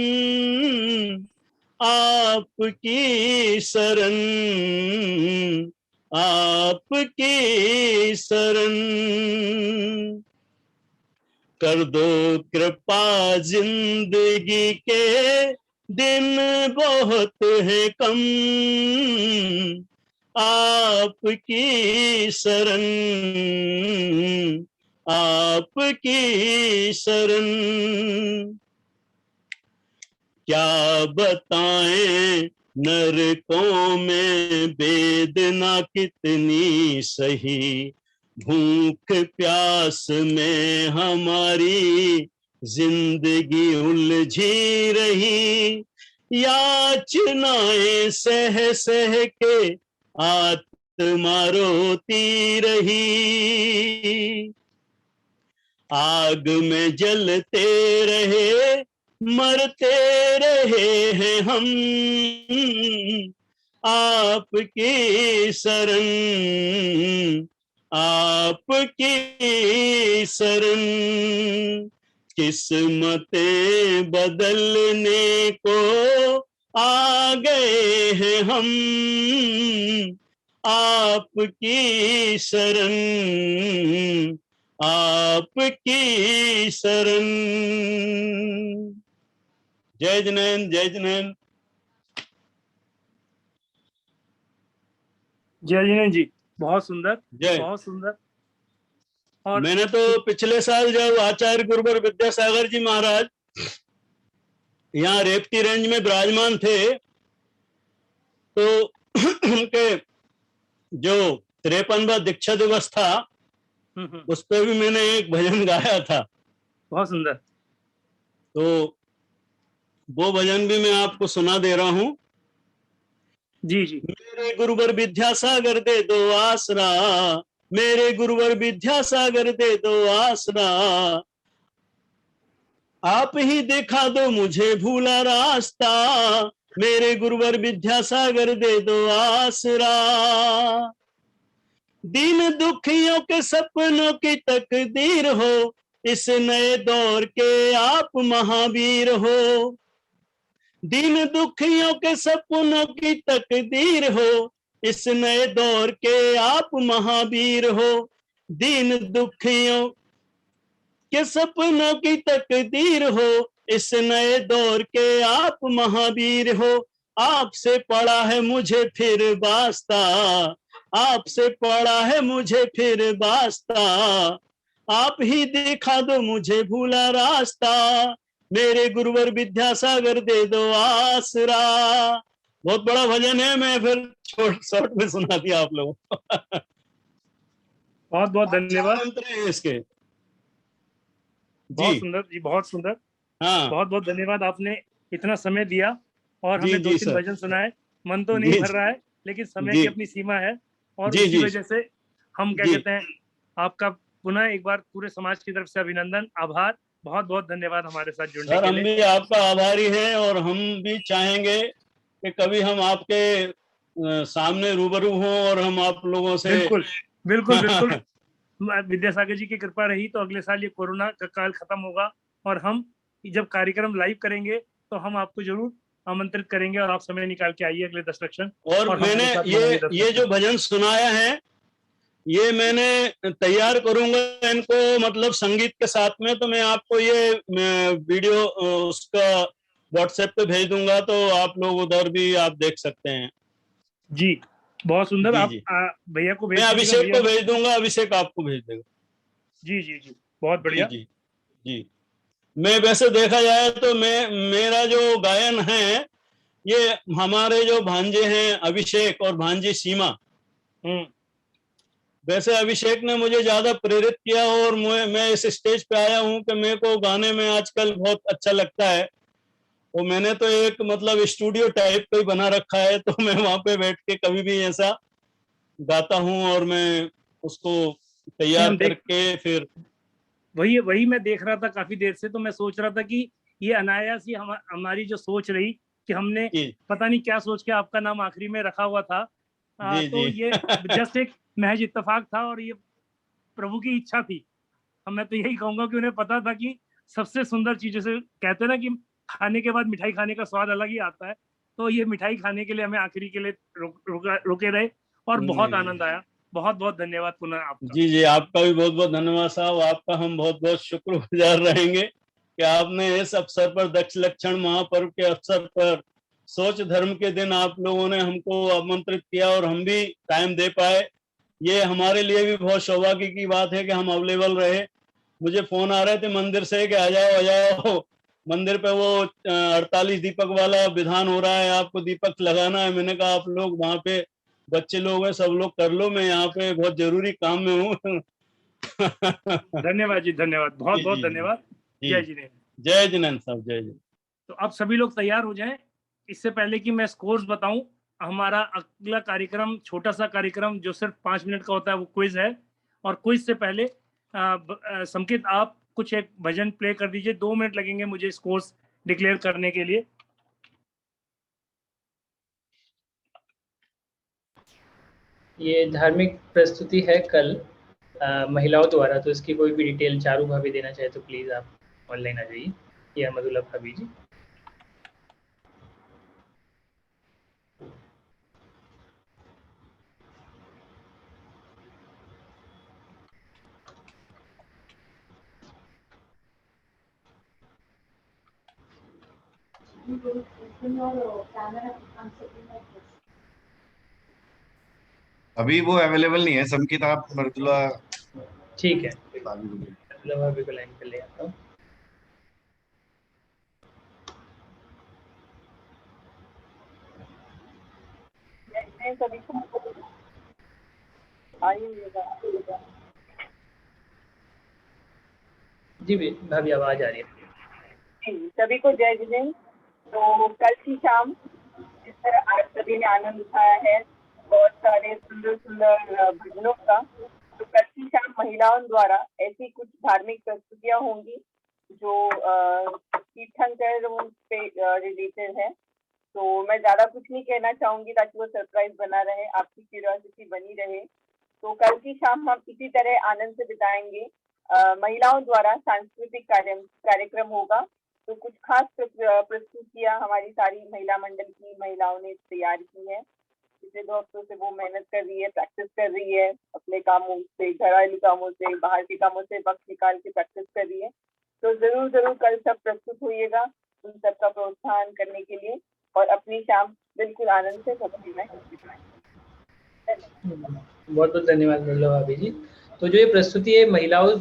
आपकी शरण, आपकी शरण। कर दो कृपा जिंदगी के दिन बहुत है कम, आपकी शरण, आपकी शरण। क्या बताएं नरकों में वेदना कितनी सही, भूख प्यास में हमारी जिंदगी उलझी रही, याचनाएं सह सह के आत्मा रोती रही। आग में जलते रहे, मरते रहे हैं हम, आपकी शरण, आपकी शरण। किस्मतें बदलने को आ गए हैं हम, आपकी शरण, आपकी शरण। जय जिनेंद्र, जय जिनेंद्र। जय जिनेंद्र जी, बहुत सुंदर, जय। बहुत सुंदर। और मैंने तो पिछले साल जब आचार्य गुरुवर विद्यासागर जी महाराज यहाँ रेपटी रेंज में विराजमान थे, तो उनके जो 53वां दीक्षा दिवस था, उस पर भी मैंने एक भजन गाया था। बहुत सुंदर। तो वो भजन भी मैं आपको सुना दे रहा हूँ। जी जी। मेरे गुरुवर विद्यासागर दे दो आसरा, मेरे गुरुवर विद्यासागर दे दो आसरा, आप ही दिखा दो मुझे भूला रास्ता, मेरे गुरुवर विद्यासागर दे दो आसरा। दीन दुखियों के सपनों की तकदीर हो, इस नए दौर के आप महावीर हो। दीन दुखियों के सपनों की तकदीर हो, इस नए दौर के आप महावीर हो। दीन दुखियों के सपनों की तकदीर हो, इस नए दौर के आप महावीर हो। आपसे पड़ा है मुझे फिर वास्ता, आपसे पड़ा है मुझे फिर वास्ता, आप ही दिखा दो मुझे भूला रास्ता, मेरे गुरुवर विद्यासागर दे दो आसरा। बहुत बड़ा भजन है, मैं फिर शॉर्ट में सुना दिया आप लोगों को। बहुत बहुत धन्यवाद। मंत्र है इसके। बहुत सुंदर जी, बहुत सुंदर। हाँ, बहुत बहुत धन्यवाद, आपने इतना समय दिया और जी, हमें जी, 2-3 सर। भजन सुनाए। मन तो नहीं जी, भर रहा है, लेकिन समय जी। की अपनी सीमा है और जी, उसी जी। वजह से हम क्या जी। कहते हैं, आपका पुनः एक बार पूरे समाज की तरफ से अभिनंदन, आभार। बहुत बहुत धन्यवाद हमारे साथ जुड़ने सर के हम लिए। भी आपका आभारी हैं और हम भी चाहेंगे कि कभी हम आपके सामने रूबरू हों और हम आप लोगों से बिल्कुल बिल्कुल बिल्कुल। विद्यासागर जी की कृपा रही तो अगले साल ये कोरोना का काल खत्म होगा और हम जब कार्यक्रम लाइव करेंगे तो हम आपको जरूर आमंत्रित करेंगे और आप समय निकाल के आइए अगले 10 लक्षण। और हम मैंने अपने साथ मनाएंगे 10 ये जो लक्षण। भजन सुनाया है, ये मैंने तैयार करूंगा इनको, मतलब संगीत के साथ में। तो मैं आपको ये वीडियो उसका व्हाट्सएप पे भेज दूंगा, तो आप लोग उधर भी आप देख सकते हैं। जी बहुत सुंदर। जी, आप जी। भैया को भेज मैं दीजिएगा, अभिषेक भैया। को भेज दूंगा, अभिषेक आपको भेज देगा। जी जी जी, बहुत जी, बढ़िया। जी, जी। मैं वैसे देखा जाए तो मेरा जो गायन है, ये हमारे जो भांजे हैं अभिषेक और भांजी सीमा, वैसे अभिषेक ने मुझे ज्यादा प्रेरित किया और मैं इस स्टेज पे आया हूँ कि मेरे को गाने में आजकल बहुत अच्छा लगता है। और मैंने तो एक मतलब स्टूडियो टाइप का ही बना रखा है, तो मैं वहां पे बैठ के कभी भी ऐसा गाता हूँ और मैं उसको तैयार करके फिर वही मैं देख रहा था काफी देर से, तो मैं सोच रहा था कि ये अनायास ही हमारी जो सोच रही कि हमने पता नहीं क्या सोच के आपका नाम आखिरी में रखा हुआ था। तो ये जस्ट एक महज इत्तेफाक था और ये प्रभु की इच्छा थी। मैं तो यही कहूंगा कि उन्हें पता था कि सबसे सुंदर चीज, जैसे कहते हैं ना कि खाने के बाद मिठाई खाने का स्वाद अलग ही आता है, तो ये मिठाई खाने के लिए हमें आखिरी के लिए रुके रहे और बहुत आनंद आया। बहुत बहुत धन्यवाद पुनः आपका। जी जी, आपका भी बहुत बहुत धन्यवाद साहब। आपका हम बहुत बहुत शुक्रगुजार रहेंगे कि आपने इस अवसर पर दक्ष लक्षण महापर्व के अवसर पर सोच धर्म के दिन आप लोगों ने हमको आमंत्रित किया और हम भी टाइम दे पाए। ये हमारे लिए भी बहुत सौभाग्य की बात है कि हम अवेलेबल रहे। मुझे फोन आ रहे थे मंदिर से कि आ जाओ मंदिर पे वो 48 दीपक वाला विधान हो रहा है, आपको दीपक लगाना है। मैंने कहा आप लोग वहाँ पे बच्चे लोग हैं, सब लोग कर लो, मैं यहाँ पे बहुत जरूरी काम में हूँ। धन्यवाद जी, धन्यवाद, बहुत बहुत धन्यवाद। जय जिनेन्द्र। जय जिनेन्द्र साहब, जय जिनेन्द्र। तो अब सभी लोग तैयार हो जाएं। इससे पहले कि मैं स्कोर्स बताऊं, हमारा अगला कार्यक्रम छोटा सा कार्यक्रम जो सिर्फ 5 मिनट का होता है वो क्विज है। और क्विज से पहले संकेत आप कुछ एक भजन प्ले कर दीजिए। 2 मिनट लगेंगे मुझे स्कोर्स डिक्लेयर करने के लिए। ये धार्मिक प्रस्तुति है कल महिलाओं द्वारा, तो इसकी कोई भी डिटेल चारू भाभी देना चाहे तो प्लीज आप ऑनलाइन आ जाइए, या मधुला भाभी जी। अभी वो अवेलेबल नहीं है संकेत, आप मृदुला। ठीक है, मृदुला भाभी को लाइन पे ले आता हूँ। सभी को जी भाभी आवाज आ रही है। सभी को जय जिनेन्द्र। तो कल की शाम जिस तरह आप सभी ने आनंद उठाया है बहुत सारे सुंदर सुंदर भजनों का, तो कल की शाम महिलाओं द्वारा ऐसी कुछ धार्मिक प्रस्तुतियां होंगी जो तीर्थंकर पे रिलेटेड है। तो मैं ज्यादा कुछ नहीं कहना चाहूंगी ताकि वो सरप्राइज बना रहे, आपकी क्यूरियोसिटी बनी रहे। तो कल की शाम हम इसी तरह आनंद से बिताएंगे। महिलाओं द्वारा सांस्कृतिक कार्यक्रम होगा। तो कुछ खास प्रस्तुतियां हमारी सारी महिला मंडल की महिलाओं ने तैयार की है। पिछले 2 हफ्तों से वो मेहनत कर रही है, प्रैक्टिस कर रही है, अपने कामों से, घरेलू कामों से, बाहर के कामों से वक्त निकाल के प्रैक्टिस कर रही है। तो जरूर जरूर कल सब प्रस्तुत होइएगा उन सबका प्रोत्साहन करने के लिए, और अपनी शाम बिल्कुल आनंद से सबकी में बहुत बहुत धन्यवाद मृदुला भाभी जी। तो जो ये प्रस्तुति है महिलाओं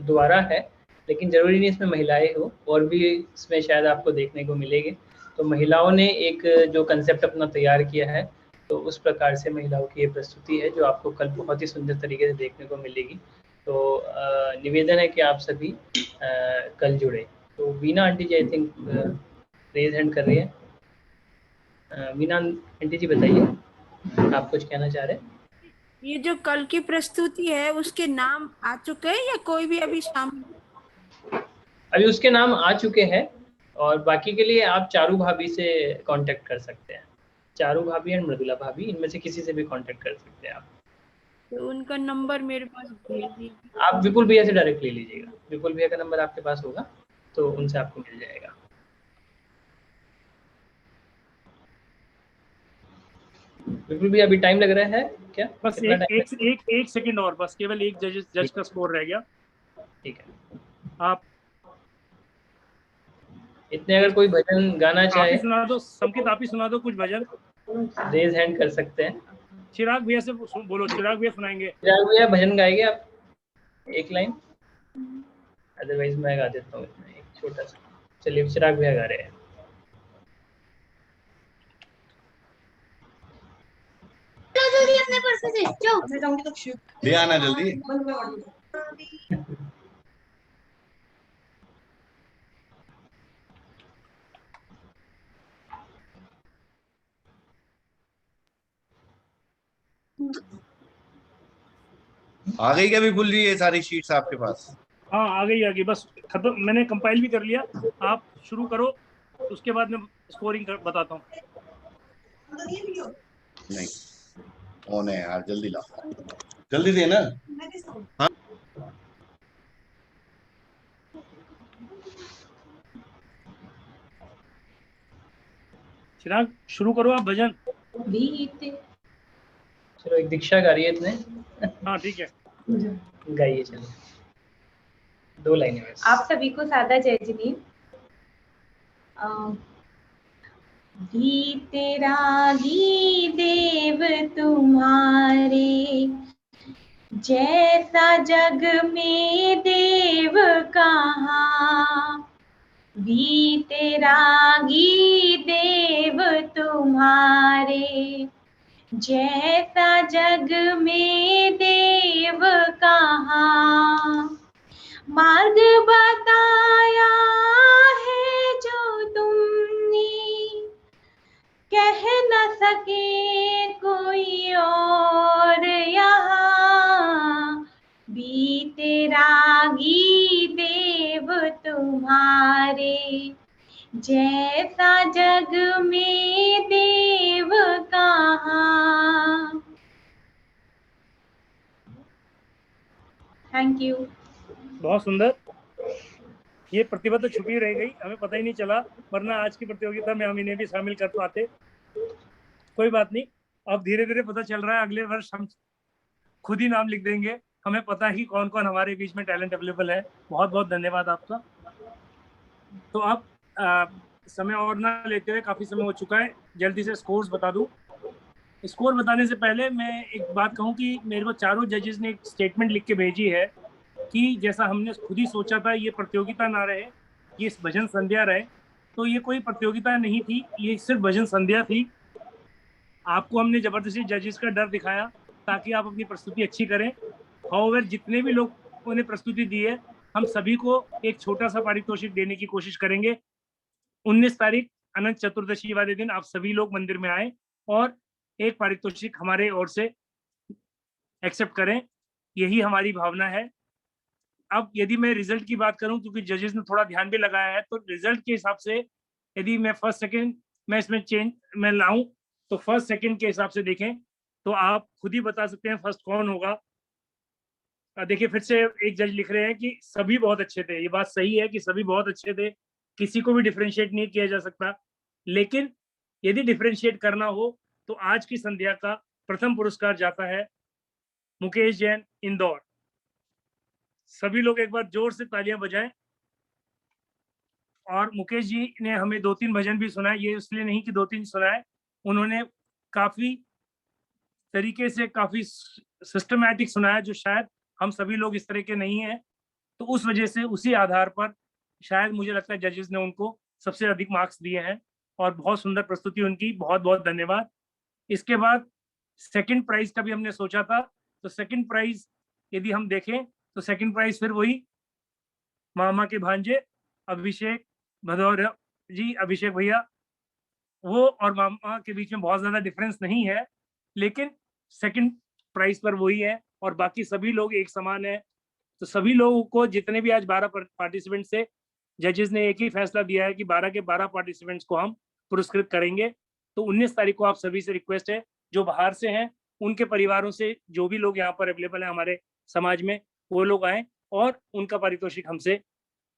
द्वारा है, लेकिन जरूरी नहीं इसमें महिलाएं हो, और भी इसमें शायद आपको देखने को मिलेंगे। तो महिलाओं ने एक जो कंसेप्ट अपना तैयार किया है, तो उस प्रकार से महिलाओं की ये प्रस्तुति है जो आपको कल बहुत ही सुंदर तरीके से देखने को मिलेगी। तो निवेदन है कि आप सभी कल जुड़े। तो Veena aunty ji I think raise hand कर रही है। वीना आंटी जी बताइए, आप कुछ कहना चाह रहे हैं? ये जो कल की प्रस्तुति है उसके नाम आ चुके हैं या कोई भी अभी शामिल? अभी उसके नाम आ चुके हैं, और बाकी के लिए आप चारू भाभी से कांटेक्ट कर सकते हैं। चारू भाभी और मृदुला भाभी, इनमें से किसी से भी कांटेक्ट कर सकते हैं आप। तो उनका नंबर मेरे पास भेज दीजिए। आप विपुल भैया से डायरेक्ट ले लीजिएगा, विपुल भैया का नंबर आपके पास होगा तो उनसे आपको मिल जाएगा। विपुल भैया अभी टाइम लग रहा है क्या? बस एक सेकंड और, बस केवल एक जज का स्कोर रह गया। ठीक है, आप इतने अगर कोई भजन गाना चाहे सुना दो। संकेत आप ही सुना दो कुछ भजन, रेज हैंड कर सकते हैं। चिराग भैया से बोलो, चिराग भैया सुनाएंगे। चिराग भैया भजन गाएंगे आप एक लाइन? अदरवाइज मैं गा देता हूँ इसमें एक छोटा सा। चलिए चिराग भैया गा रहे हैं। अपने पर्स से ले आना जल्दी। आ गई क्या विपुल जी ये सारी शीट्स आपके पास? हाँ आ गई, बस खत्म, मैंने कंपाइल भी कर लिया। आप शुरू करो, उसके बाद मैं स्कोरिंग बताता हूँ। नहीं ऑन है यार, जल्दी ला, जल्दी दे ना। हाँ चिराग शुरू करो आप भजन। चलो एक दीक्षा गा रही है इतने। हाँ ठीक है, गाइए चलो। 2 लाइनें बस। आप सभी को सादा जय जिनेंद्र। गीत रागी देव तुम्हारे, जैसा जग में देव कहाँ। गीत रागी देव तुम्हारे, जैसा जग में देव कहाँ। मार्ग बताया है जो तुमने, कह न सके कोई और यहाँ। बीते रागी देव तुम्हारे, जैसा जग में देव कहाँ। Thank you. बहुत सुंदर। ये प्रतिभा तो छुपी रह गई, हमें पता ही नहीं चला, वरना आज की प्रतियोगिता में हम इन्हें भी शामिल कर पाते। कोई बात नहीं, अब धीरे धीरे पता चल रहा है, अगले वर्ष हम खुद ही नाम लिख देंगे, हमें पता ही कौन कौन हमारे बीच में टैलेंट अवेलेबल है। बहुत बहुत धन्यवाद आपका। तो अब समय और ना लेते हुए, काफी समय हो चुका है, जल्दी से स्कोर्स बता दूं। स्कोर बताने से पहले मैं एक बात कहूं कि मेरे को चारों जजेस ने एक स्टेटमेंट लिख के भेजी है कि जैसा हमने खुद ही सोचा था, ये प्रतियोगिता ना रहे, ये भजन संध्या रहे। तो ये कोई प्रतियोगिता नहीं थी, ये सिर्फ भजन संध्या थी। आपको हमने जबरदस्ती जजेस का डर दिखाया ताकि आप अपनी प्रस्तुति अच्छी करें। हाउएवर जितने भी लोगों ने प्रस्तुति दी है, हम सभी को एक छोटा सा पारितोषिक देने की कोशिश करेंगे। 19 तारीख अनंत चतुर्दशी वाले दिन आप सभी लोग मंदिर में आए और एक पारितोषिक हमारे ओर से एक्सेप्ट करें, यही हमारी भावना है। अब यदि मैं रिजल्ट की बात करूं, क्योंकि जजेस ने थोड़ा ध्यान भी लगाया है, तो रिजल्ट के हिसाब से यदि मैं फर्स्ट सेकंड मैं इसमें चेंज मैं लाऊं, तो फर्स्ट सेकंड के हिसाब से देखें तो आप खुद ही बता सकते हैं फर्स्ट कौन होगा। देखिए, फिर से एक जज लिख रहे हैं कि सभी बहुत अच्छे थे। ये बात सही है कि सभी बहुत अच्छे थे, किसी को भी डिफरेंशिएट नहीं किया जा सकता। लेकिन यदि डिफरेंशिएट करना हो तो आज की संध्या का प्रथम पुरस्कार जाता है मुकेश जैन, इंदौर। सभी लोग एक बार जोर से तालियां बजाएं। और मुकेश जी ने हमें 2-3 भजन भी सुनाए, ये इसलिए नहीं कि 2-3 सुनाए, उन्होंने काफी तरीके से काफी सिस्टमैटिक सुनाया, जो शायद हम सभी लोग इस तरह के नहीं हैं। तो उस वजह से उसी आधार पर शायद मुझे लगता है जजेस ने उनको सबसे अधिक मार्क्स दिए हैं और बहुत सुंदर प्रस्तुति उनकी, बहुत बहुत धन्यवाद। इसके बाद सेकंड प्राइज का भी हमने सोचा था, तो सेकंड प्राइज यदि हम देखें तो सेकंड प्राइज फिर वही मामा के भांजे अभिषेक भदौरिया जी, अभिषेक भैया, वो और मामा के बीच में बहुत ज्यादा डिफरेंस नहीं है, लेकिन सेकंड प्राइज पर वही है और बाकी सभी लोग एक समान है। तो सभी लोगों को, जितने भी आज 12 पार्टिसिपेंट से, जजेस ने एक ही फैसला दिया है कि 12 के 12 पार्टिसिपेंट्स को हम पुरस्कृत करेंगे। तो 19 तारीख को आप सभी से रिक्वेस्ट है, जो बाहर से हैं उनके परिवारों से जो भी लोग यहाँ पर अवेलेबल हैं हमारे समाज में, वो लोग आए और उनका पारितोषिक हमसे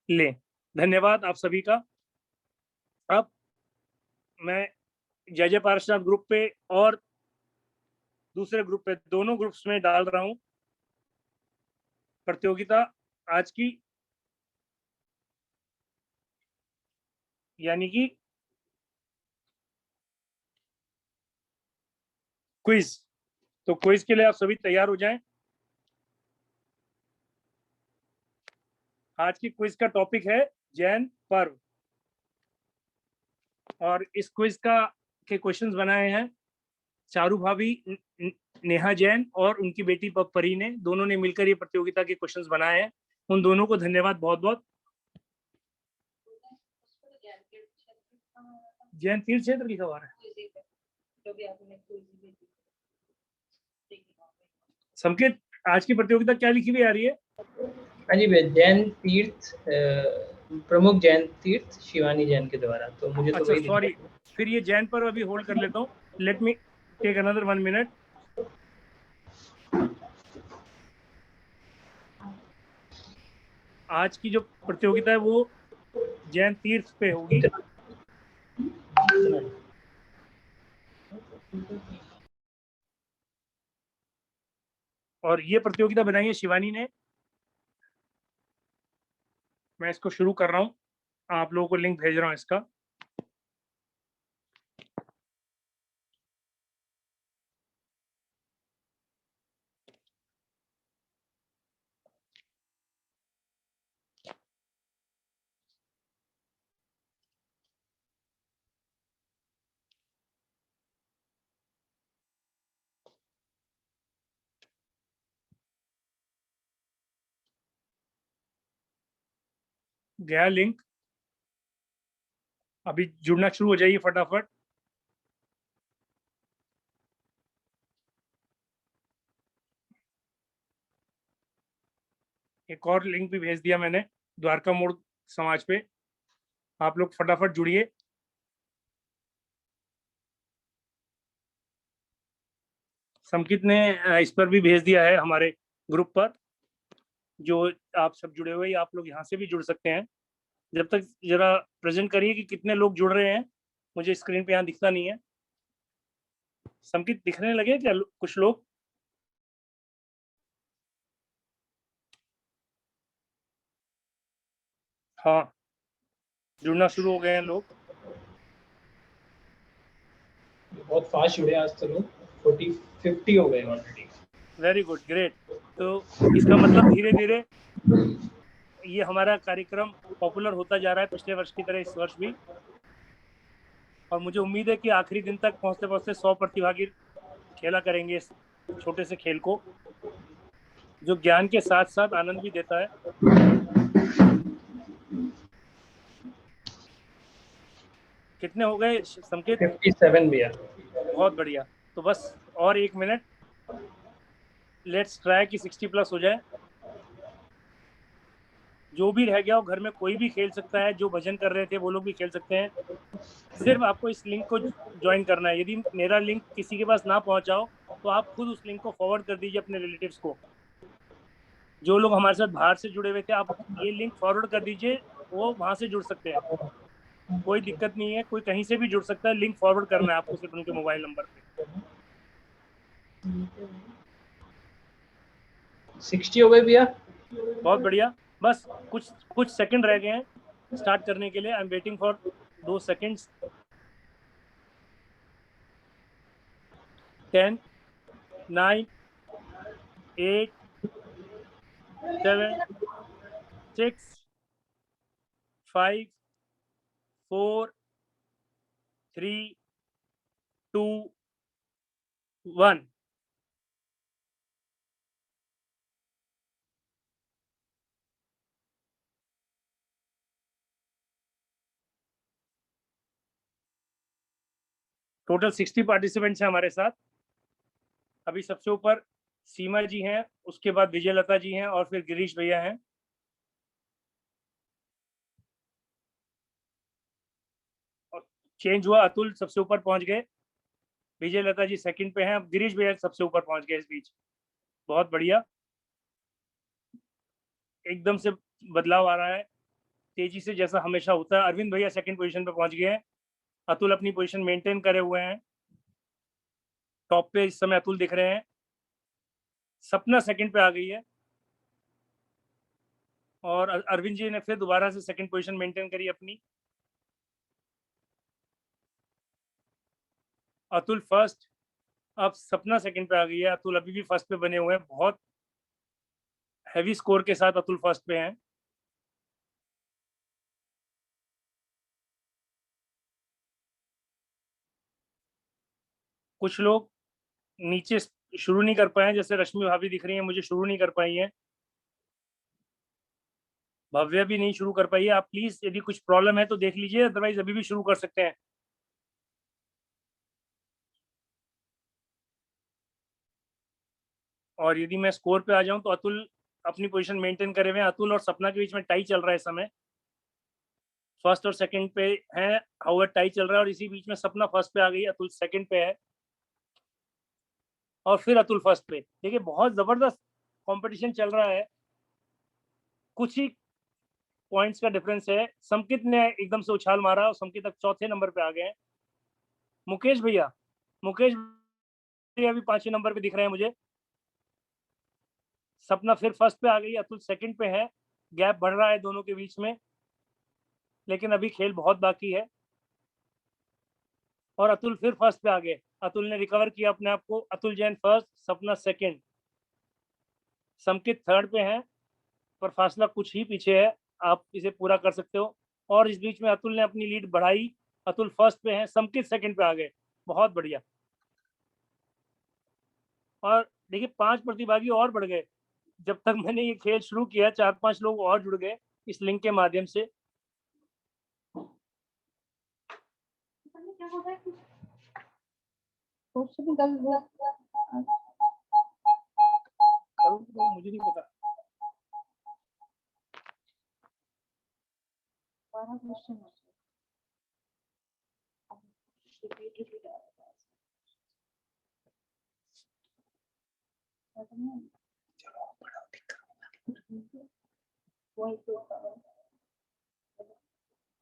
लें। धन्यवाद आप सभी का। अब मैं जय पार्षद ग्रुप पे और दूसरे ग्रुप पे, दोनों ग्रुप्स में डाल रहा हूं प्रतियोगिता आज की, यानी कि क्विज। तो क्विज के लिए आप सभी तैयार हो जाएं। आज की क्विज का टॉपिक है जैन पर्व और इस क्विज के क्वेश्चंस बनाए हैं चारू भाभी, नेहा जैन और उनकी बेटी परी ने, दोनों ने मिलकर ये प्रतियोगिता के क्वेश्चंस बनाए हैं। उन दोनों को धन्यवाद बहुत बहुत। जैन तीर्थ क्षेत्र लिखा हुआ है। संकेत, आज की प्रतियोगिता क्या लिखी हुई आ रही है? हाँ जी, जैन तीर्थ, प्रमुख जैन तीर्थ शिवानी जैन के द्वारा। तो मुझे तो सॉरी, फिर ये जैन पर अभी होल्ड कर लेता हूँ। Let me take another 1 minute. आज की जो प्रतियोगिता है वो जैन तीर्थ पे होगी। और ये प्रतियोगिता बनाई है शिवानी ने। मैं इसको शुरू कर रहा हूँ, आप लोगों को लिंक भेज रहा हूँ इसका। गया लिंक, अभी जुड़ना शुरू हो जाइए फटाफट। एक और लिंक भी भेज दिया मैंने द्वारका मोड़ समाज पे, आप लोग फटाफट जुड़िए। संकित ने इस पर भी भेज दिया है हमारे ग्रुप पर, जो आप सब जुड़े हुए, आप लोग यहाँ से भी जुड़ सकते हैं। जब तक जरा प्रेजेंट करिए कि कितने लोग जुड़ रहे हैं, मुझे स्क्रीन पे यहाँ दिखता नहीं है। संकित दिखने लगे क्या कुछ लोग? हाँ, जुड़ना शुरू हो गए हैं लोग। बहुत फास्ट जुड़े आज तो लोग, 40-50 हो गए ऑलरेडी। Very good, great. तो इसका मतलब धीरे धीरे ये हमारा कार्यक्रम पॉपुलर होता जा रहा है, पिछले वर्ष की तरह इस वर्ष भी। और मुझे उम्मीद है कि आखिरी दिन तक पहुंचते पहुंचते 100 प्रतिभागी खेला करेंगे इस छोटे से खेल को, जो ज्ञान के साथ साथ आनंद भी देता है। कितने हो गए संकेत? 57 भैया। बहुत बढ़िया। तो बस और 1 मिनट, लेट्स ट्राई कि 60 प्लस हो जाए। जो भी रह गया हो, घर में कोई भी खेल सकता है, जो भजन कर रहे थे वो लोग भी खेल सकते हैं। सिर्फ आपको इस लिंक को ज्वाइन करना है। यदि मेरा लिंक किसी के पास ना पहुंचा हो तो आप खुद उस लिंक को फॉरवर्ड कर दीजिए अपने रिलेटिव्स को। जो लोग हमारे साथ बाहर से जुड़े हुए थे, आप ये लिंक फॉरवर्ड कर दीजिए, वो वहां से जुड़ सकते हैं, कोई दिक्कत नहीं है, कोई कहीं से भी जुड़ सकता है। लिंक फॉरवर्ड करना है आपको सिर्फ उनके मोबाइल नंबर पे। 60 हो गए भैया। बहुत बढ़िया। बस कुछ सेकंड रह गए हैं स्टार्ट करने के लिए। I am waiting for 2 seconds. 10, 9, 8, 7, 6, 5, 4, 3, 2, 1। Total 60 participants हैं हमारे साथ। अभी सबसे ऊपर सीमा जी हैं, उसके बाद विजय लता जी हैं और फिर गिरीश भैया हैं। और चेंज हुआ, अतुल सबसे ऊपर पहुंच गए, विजय लता जी सेकंड पे हैं, अब गिरीश भैया सबसे ऊपर पहुंच गए इस बीच। बहुत बढ़िया, एकदम से बदलाव आ रहा है तेजी से, जैसा हमेशा होता है। अरविंद भैया सेकंड पोजीशन पे पहुंच गए हैं, अतुल अपनी पोजीशन मेंटेन करे हुए हैं, टॉप पे इस समय अतुल दिख रहे हैं। सपना सेकंड पे आ गई है और अरविंद जी ने फिर दोबारा से सेकंड पोजीशन मेंटेन करी अपनी। अतुल फर्स्ट, अब सपना सेकंड पे आ गई है, अतुल अभी भी फर्स्ट पे बने हुए हैं। बहुत हैवी स्कोर के साथ अतुल फर्स्ट पे हैं। कुछ लोग नीचे शुरू नहीं कर पाए, जैसे रश्मि भाभी दिख रही है मुझे, शुरू नहीं कर पाई है। भव्य भी नहीं शुरू कर पाई है। आप प्लीज, यदि कुछ प्रॉब्लम है तो देख लीजिए, अदरवाइज अभी भी शुरू कर सकते हैं। और यदि मैं स्कोर पे आ जाऊं तो अतुल अपनी पोजीशन मेंटेन करे हुए हैं। अतुल और सपना के बीच में टाई चल रहा है इस समय, फर्स्ट और सेकंड पे है, हाउअर टाई चल रहा है। और इसी बीच में सपना फर्स्ट पे आ गई, अतुल सेकंड पे है और फिर अतुल फर्स्ट पे। देखिए बहुत जबरदस्त कंपटीशन चल रहा है, कुछ ही पॉइंट्स का डिफरेंस है। संकित ने एकदम से उछाल मारा और संकित अब चौथे नंबर पे आ गए हैं। मुकेश भैया भी 5वें नंबर पे दिख रहे हैं मुझे। सपना फिर फर्स्ट पे आ गई, अतुल सेकंड पे है, गैप बढ़ रहा है दोनों के बीच में, लेकिन अभी खेल बहुत बाकी है। और अतुल फिर फर्स्ट पे आ गए, अतुल ने रिकवर किया अपने आप को। अतुल जैन फर्स्ट, सपना सेकंड, समकित थर्ड पे है, पर फासला कुछ ही पीछे है, आप इसे पूरा कर सकते हो। और इस बीच में अतुल ने अपनी लीड बढ़ाई, अतुल फर्स्ट पे है, समकित सेकंड पे आ गए, बहुत बढ़िया। और देखिए 5 प्रतिभागी और बढ़ गए। जब तक मैंने ये खेल शुरू किया 4-5 लोग और जुड़ गए इस लिंक के माध्यम से। मुझे नहीं पता।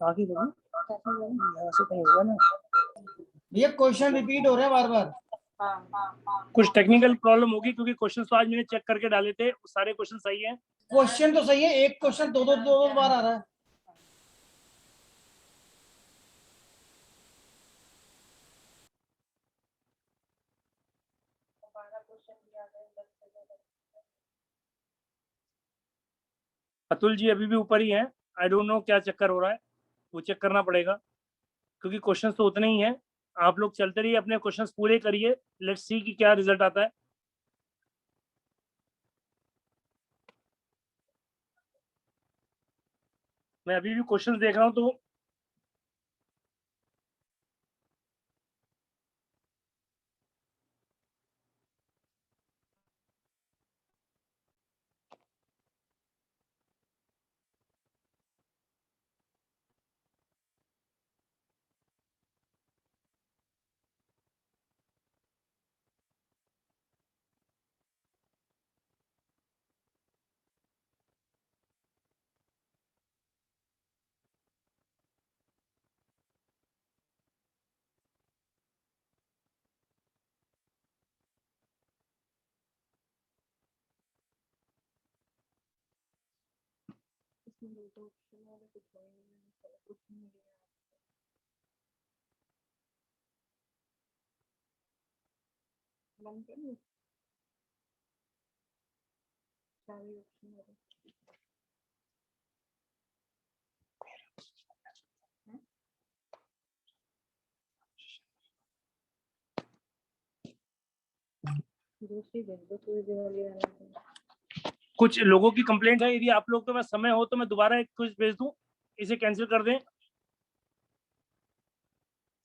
आगे बढ़ो, ऐसे कहीं होगा ना। ये क्वेश्चन रिपीट हो रहे हैं बार बार। कुछ टेक्निकल प्रॉब्लम होगी, क्योंकि क्वेश्चन तो आज मैंने चेक करके डाले थे, सारे क्वेश्चन सही हैं। क्वेश्चन तो सही है, एक क्वेश्चन दो बार आ रहा है। अतुल जी अभी भी ऊपर ही हैं, आई डोंट नो क्या चक्कर हो रहा है, वो चेक करना पड़ेगा, क्योंकि क्वेश्चंस तो उतने ही हैं। आप लोग चलते रहिए, अपने क्वेश्चंस पूरे करिए, लेट्स सी कि क्या रिजल्ट आता है। मैं अभी भी क्वेश्चंस देख रहा हूँ, तो कुछ लोगों की कंप्लेंट है, यदि आप लोग के पास समय हो तो मैं दोबारा एक क्विज भेज दूं, इसे कैंसिल कर दें।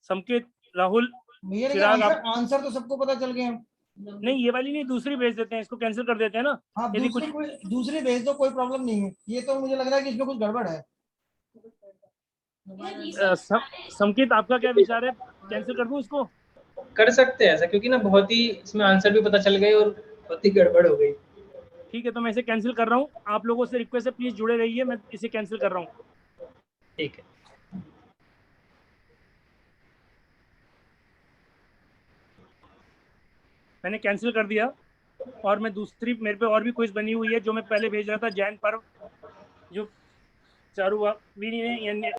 संकेत, राहुल, चिराग, आंसर तो सबको पता चल गया। नहीं ये वाली नहीं, दूसरी भेज देते हैं, इसको कैंसिल कर देते हैं ना। हाँ, यदि दूसरी भेज दो, कोई प्रॉब्लम नहीं है। ये तो मुझे लग रहा है कि इसमें कुछ गड़बड़ है। संकेत, आपका क्या विचार है, कैंसिल कर दूं इसको? कर सकते हैं ऐसा, क्योंकि ना बहुत ही इसमें आंसर भी पता चल गए और बहुत ही गड़बड़ हो गई। ठीक है, तो मैं इसे कैंसिल कर रहा हूँ। आप लोगों से रिक्वेस्ट है, प्लीज जुड़े रहिए, मैं इसे कैंसिल कर रहा हूँ। ठीक है, मैंने कैंसिल कर दिया। और मैं दूसरी, मेरे पे और भी क्विज बनी हुई है जो मैं पहले भेज रहा था, जैन पर्व, जो चारूवीनी ने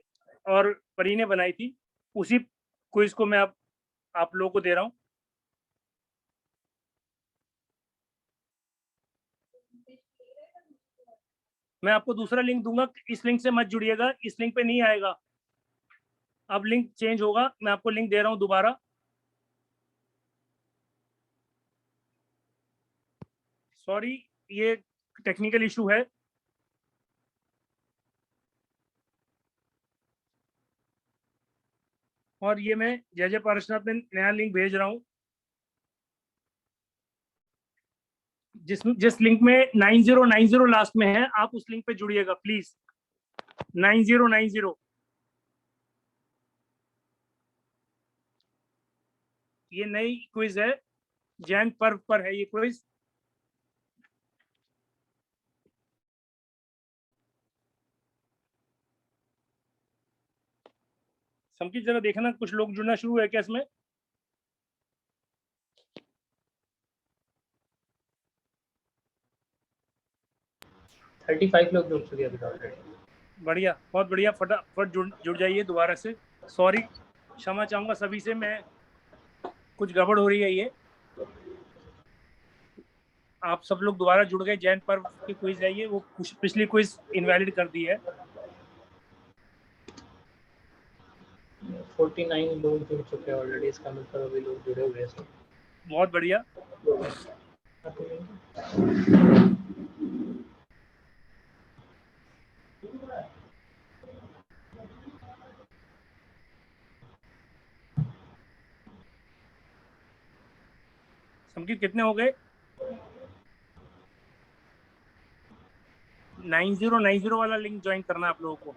और परी ने बनाई थी, उसी क्विज को मैं आप लोगों को दे रहा हूँ। मैं आपको दूसरा लिंक दूंगा, इस लिंक से मत जुड़िएगा, इस लिंक पे नहीं आएगा, अब लिंक चेंज होगा। मैं आपको लिंक दे रहा हूँ दोबारा। सॉरी, ये टेक्निकल इशू है। और ये मैं जय जय पारसनाथ में नया लिंक भेज रहा हूँ, जिस लिंक में 9090 लास्ट में है, आप उस लिंक पे जुड़िएगा प्लीज। 9090, ये नई क्विज है, जैन पर्व पर है ये क्विज। संकित जरा देखना, कुछ लोग जुड़ना शुरू है क्या इसमें? 35 लोग जुड़ चुके हैं ऑलरेडी। बढ़िया, बहुत बढ़िया। फटाफट जुड़ जाइए दोबारा से। सॉरी, क्षमा चाहूंगा सभी से, मैं कुछ गड़बड़ हो रही है। ये आप सब लोग दोबारा जुड़ गए। जैन पर्व की क्विज है ये, वो पिछली क्विज इनवैलिड कर दी है। 49 लोग जुड़ चुके हैं ऑलरेडी, इसका मतलब अभी लोग जुड़े हुए हैं सब। बहुत बढ़िया। संगीत कितने हो गए? 9090 वाला लिंक ज्वाइन करना है आप लोगों को।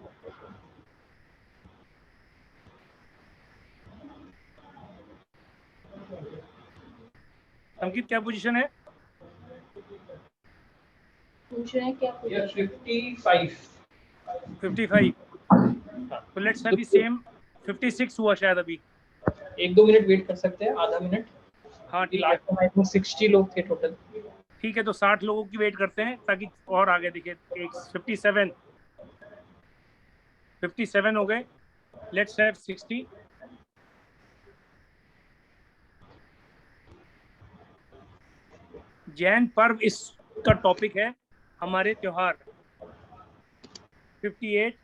संगीत क्या पोजीशन है? पूछ रहे हैं क्या? 55। तो लेट्स हैव द सेम। 56 हुआ शायद अभी। 1-2 मिनट वेट कर सकते हैं, आधा मिनट। हाँ ठीक है। लास्ट टाइम आई थिंक 60 लोग थे टोटल। ठीक है, तो 60 लोगों की वेट करते हैं ताकि और आगे दिखे। 57 हो गए। Let's have 60। जैन पर्व इसका टॉपिक है, हमारे त्योहार। 58।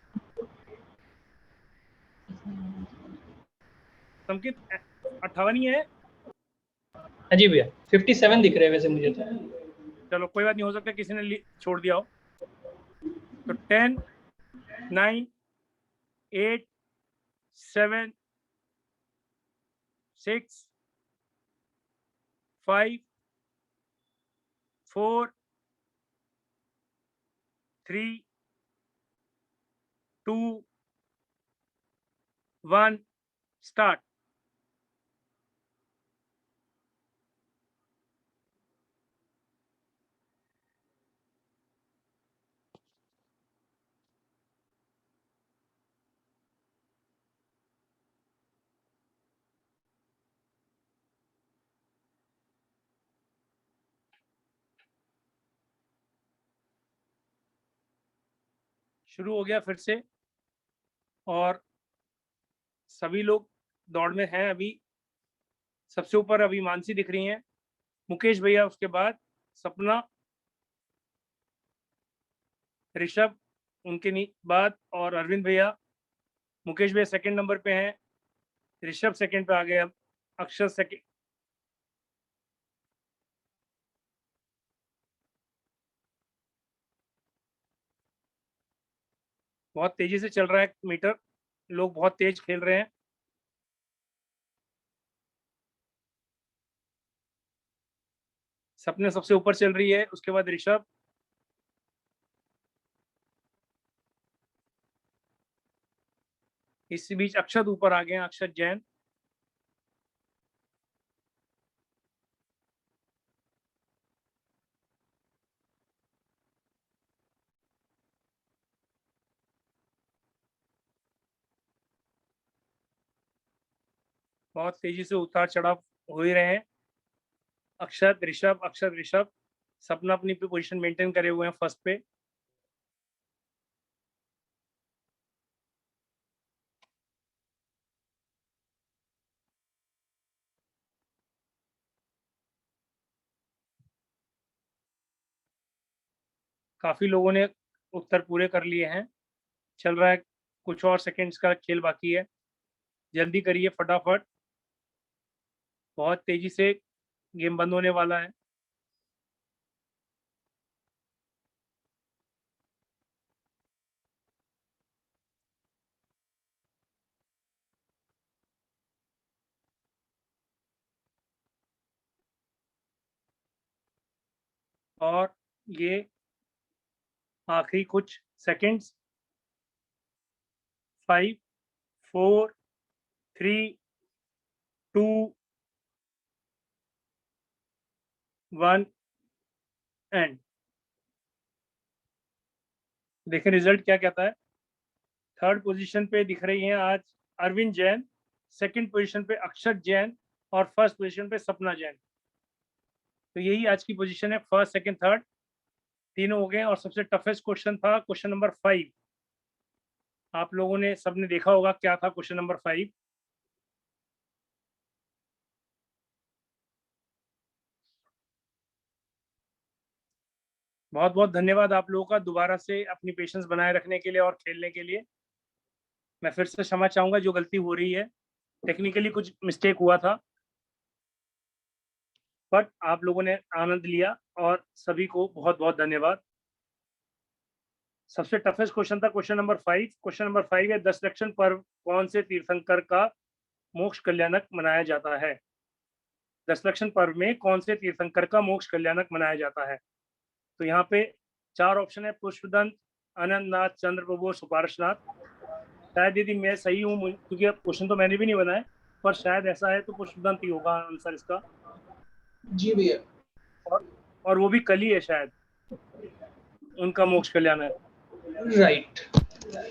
संकित 58 ही है। हाँ जी भैया, 57 दिख रहे हैं वैसे मुझे तो। चलो कोई बात नहीं, हो सकता है किसी ने छोड़ दिया हो। तो 10, 9, 8, 7, 6, 5, 4, 3, 2, 1, स्टार्ट। शुरू हो गया फिर से, और सभी लोग दौड़ में हैं अभी। सबसे ऊपर अभी मानसी दिख रही हैं, मुकेश भैया, उसके बाद सपना, ऋषभ उनके बाद, और अरविंद भैया। मुकेश भैया सेकंड नंबर पे हैं, ऋषभ सेकंड पे आ गए, अब अक्षर सेकंड। बहुत तेजी से चल रहा है मीटर, लोग बहुत तेज खेल रहे हैं। सपने सबसे ऊपर चल रही है, उसके बाद ऋषभ, इसी बीच अक्षत ऊपर आ गए, अक्षत जैन। बहुत तेजी से उतार चढ़ाव हो ही रहे हैं। अक्षत ऋषभ, अक्षत ऋषभ, सपना अपनी पोजीशन मेंटेन करे हुए हैं फर्स्ट पे। काफी लोगों ने उत्तर पूरे कर लिए हैं। चल रहा है, कुछ और सेकंड्स का खेल बाकी है, जल्दी करिए फटाफट। बहुत तेजी से गेम बंद होने वाला है। और ये आखिरी कुछ सेकंड्स। 5, 4, 3, 2, 1 एंड। देखें रिजल्ट क्या कहता है। थर्ड पोजीशन पे दिख रही हैं आज अरविंद जैन, सेकंड पोजीशन पे अक्षत जैन, और फर्स्ट पोजीशन पे सपना जैन। तो यही आज की पोजीशन है, फर्स्ट, सेकंड, थर्ड। तीनों हो गए और सबसे टफेस्ट क्वेश्चन था क्वेश्चन नंबर 5। आप लोगों ने सबने देखा होगा क्या था क्वेश्चन नंबर 5। बहुत बहुत धन्यवाद आप लोगों का दोबारा से अपनी पेशेंस बनाए रखने के लिए और खेलने के लिए। मैं फिर से क्षमा चाहूंगा जो गलती हो रही है, टेक्निकली कुछ मिस्टेक हुआ था, बट आप लोगों ने आनंद लिया और सभी को बहुत बहुत धन्यवाद। सबसे टफेस्ट क्वेश्चन था क्वेश्चन नंबर 5। क्वेश्चन नंबर 5 है, दशलक्षण पर्व कौन से तीर्थंकर का मोक्ष कल्याणक मनाया जाता है? दशलक्षण पर्व में कौन से तीर्थंकर का मोक्ष कल्याणक मनाया जाता है? तो यहाँ पे 4 ऑप्शन है, पुष्पदंत, अनंतनाथ, चंद्रप्रभु, सुपार्श्वनाथ। शायद यदि मैं सही हूँ, क्योंकि क्वेश्चन तो मैंने भी नहीं बनाया, पर शायद ऐसा है तो पुष्पदंत ही होगा आंसर इसका। जी भैया। और वो भी कल ही है शायद उनका मोक्ष कल्याण है। राइट।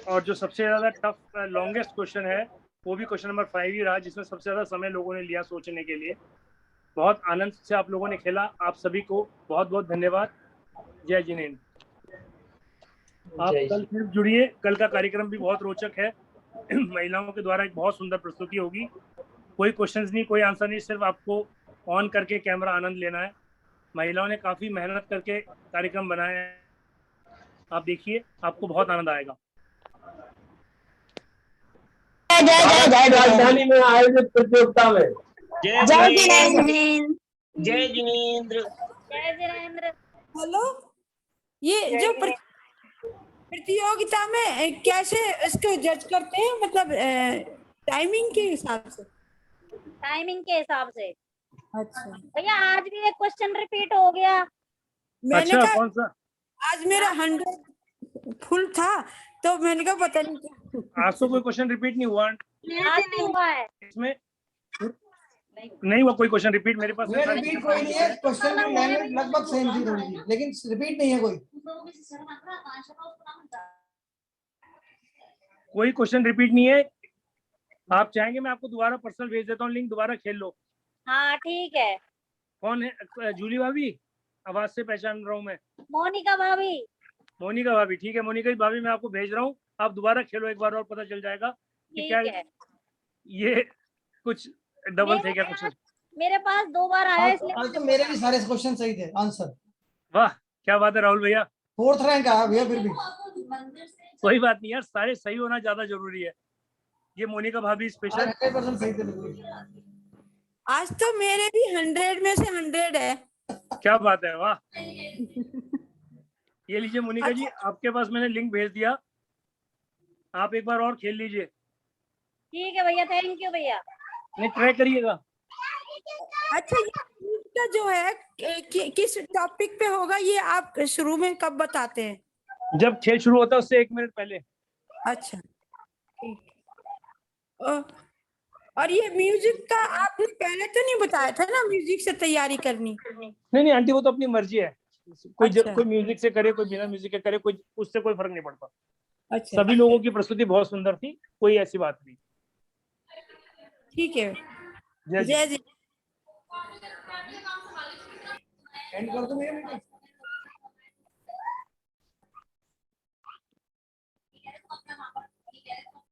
और जो सबसे ज्यादा टफ लॉन्गेस्ट क्वेश्चन है वो भी क्वेश्चन नंबर 5 ही रहा, जिसमें सबसे ज्यादा समय लोगों ने लिया सोचने के लिए। बहुत आनंद से आप लोगों ने खेला। आप सभी को बहुत बहुत धन्यवाद। जय जिनेंद्र। आप कल फिर जुड़िए, कल का कार्यक्रम भी बहुत रोचक है। महिलाओं के द्वारा एक बहुत सुंदर प्रस्तुति होगी। कोई क्वेश्चंस नहीं, कोई आंसर नहीं, सिर्फ आपको ऑन करके कैमरा आनंद लेना है। महिलाओं ने काफी मेहनत करके कार्यक्रम बनाया है, आप देखिए, आपको बहुत आनंद आएगा। राजधानी में आयोजित प्रतियोगिता में जय जिनेंद्र। जय जिनेंद्र। हेलो, ये जो प्रतियोगिता में कैसे इसको जज करते हैं, मतलब टाइमिंग के हिसाब से? टाइमिंग के हिसाब से। अच्छा भैया आज भी एक क्वेश्चन रिपीट हो गया। मैंने अच्छा, कौन सा? आज मेरा 100 फुल था तो मैंने कहा पता नहीं क्या। आज तो कोई क्वेश्चन रिपीट नहीं हुआ आज नहीं हुआ है इसमें, नहीं हुआ कोई क्वेश्चन रिपीट मेरे पास। रिपीट कोई नहीं है, क्वेश्चन की लैंग्वेज लगभग सेम थी थोड़ी सी, लेकिन रिपीट नहीं है कोई क्वेश्चन रिपीट नहीं है। आप चाहेंगे मैं आपको दोबारा पर्सनल भेज देता हूँ लिंक, दोबारा खेल लो। हाँ ठीक है। कौन है? जूली भाभी, आवाज से पहचान रहा हूँ मैं। मोनिका भाभी। मोनिका भाभी, ठीक है मोनिका भाभी, मैं आपको भेज रहा हूँ, आप दोबारा खेलो एक बार और पता चल जाएगा कि क्या ये कुछ डबल थे क्या क्वेश्चन। मेरे पास 2 बार आया इसलिए। आज तो मेरे भी सारे क्वेश्चन सही थे आंसर। वाह क्या बात है राहुल भैया, 4th रैंक आया भैया फिर भी। कोई बात नहीं यार, सारे सही होना ज्यादा जरूरी है। ये मोनिका भाभी स्पेशल 100% सही थे। आज तो मेरे भी 100 में से 100 है। क्या बात है, वाह। ये लीजिए मोनिका जी, आपके पास मैंने लिंक भेज दिया, आप एक बार और खेल लीजिए। ठीक है भैया, थैंक यू भैया। नहीं, ट्राई करिएगा। अच्छा, ये जो है किस टॉपिक पे होगा, ये आप शुरू में कब बताते हैं? जब खेल शुरू होता है उससे 1 मिनट पहले। अच्छा ठीक। और ये म्यूजिक का आपने पहले तो नहीं बताया था ना, म्यूजिक से तैयारी करनी? नहीं आंटी, वो तो अपनी मर्जी है। कोई अच्छा। कोई म्यूजिक से करे, कोई बिना म्यूजिक के करे, कोई उससे कोई फर्क नहीं पड़ता। अच्छा। सभी लोगों की प्रस्तुति बहुत सुंदर थी, कोई ऐसी बात नहीं। ठीक है, जय जय जी। एंड कर दो मेरे।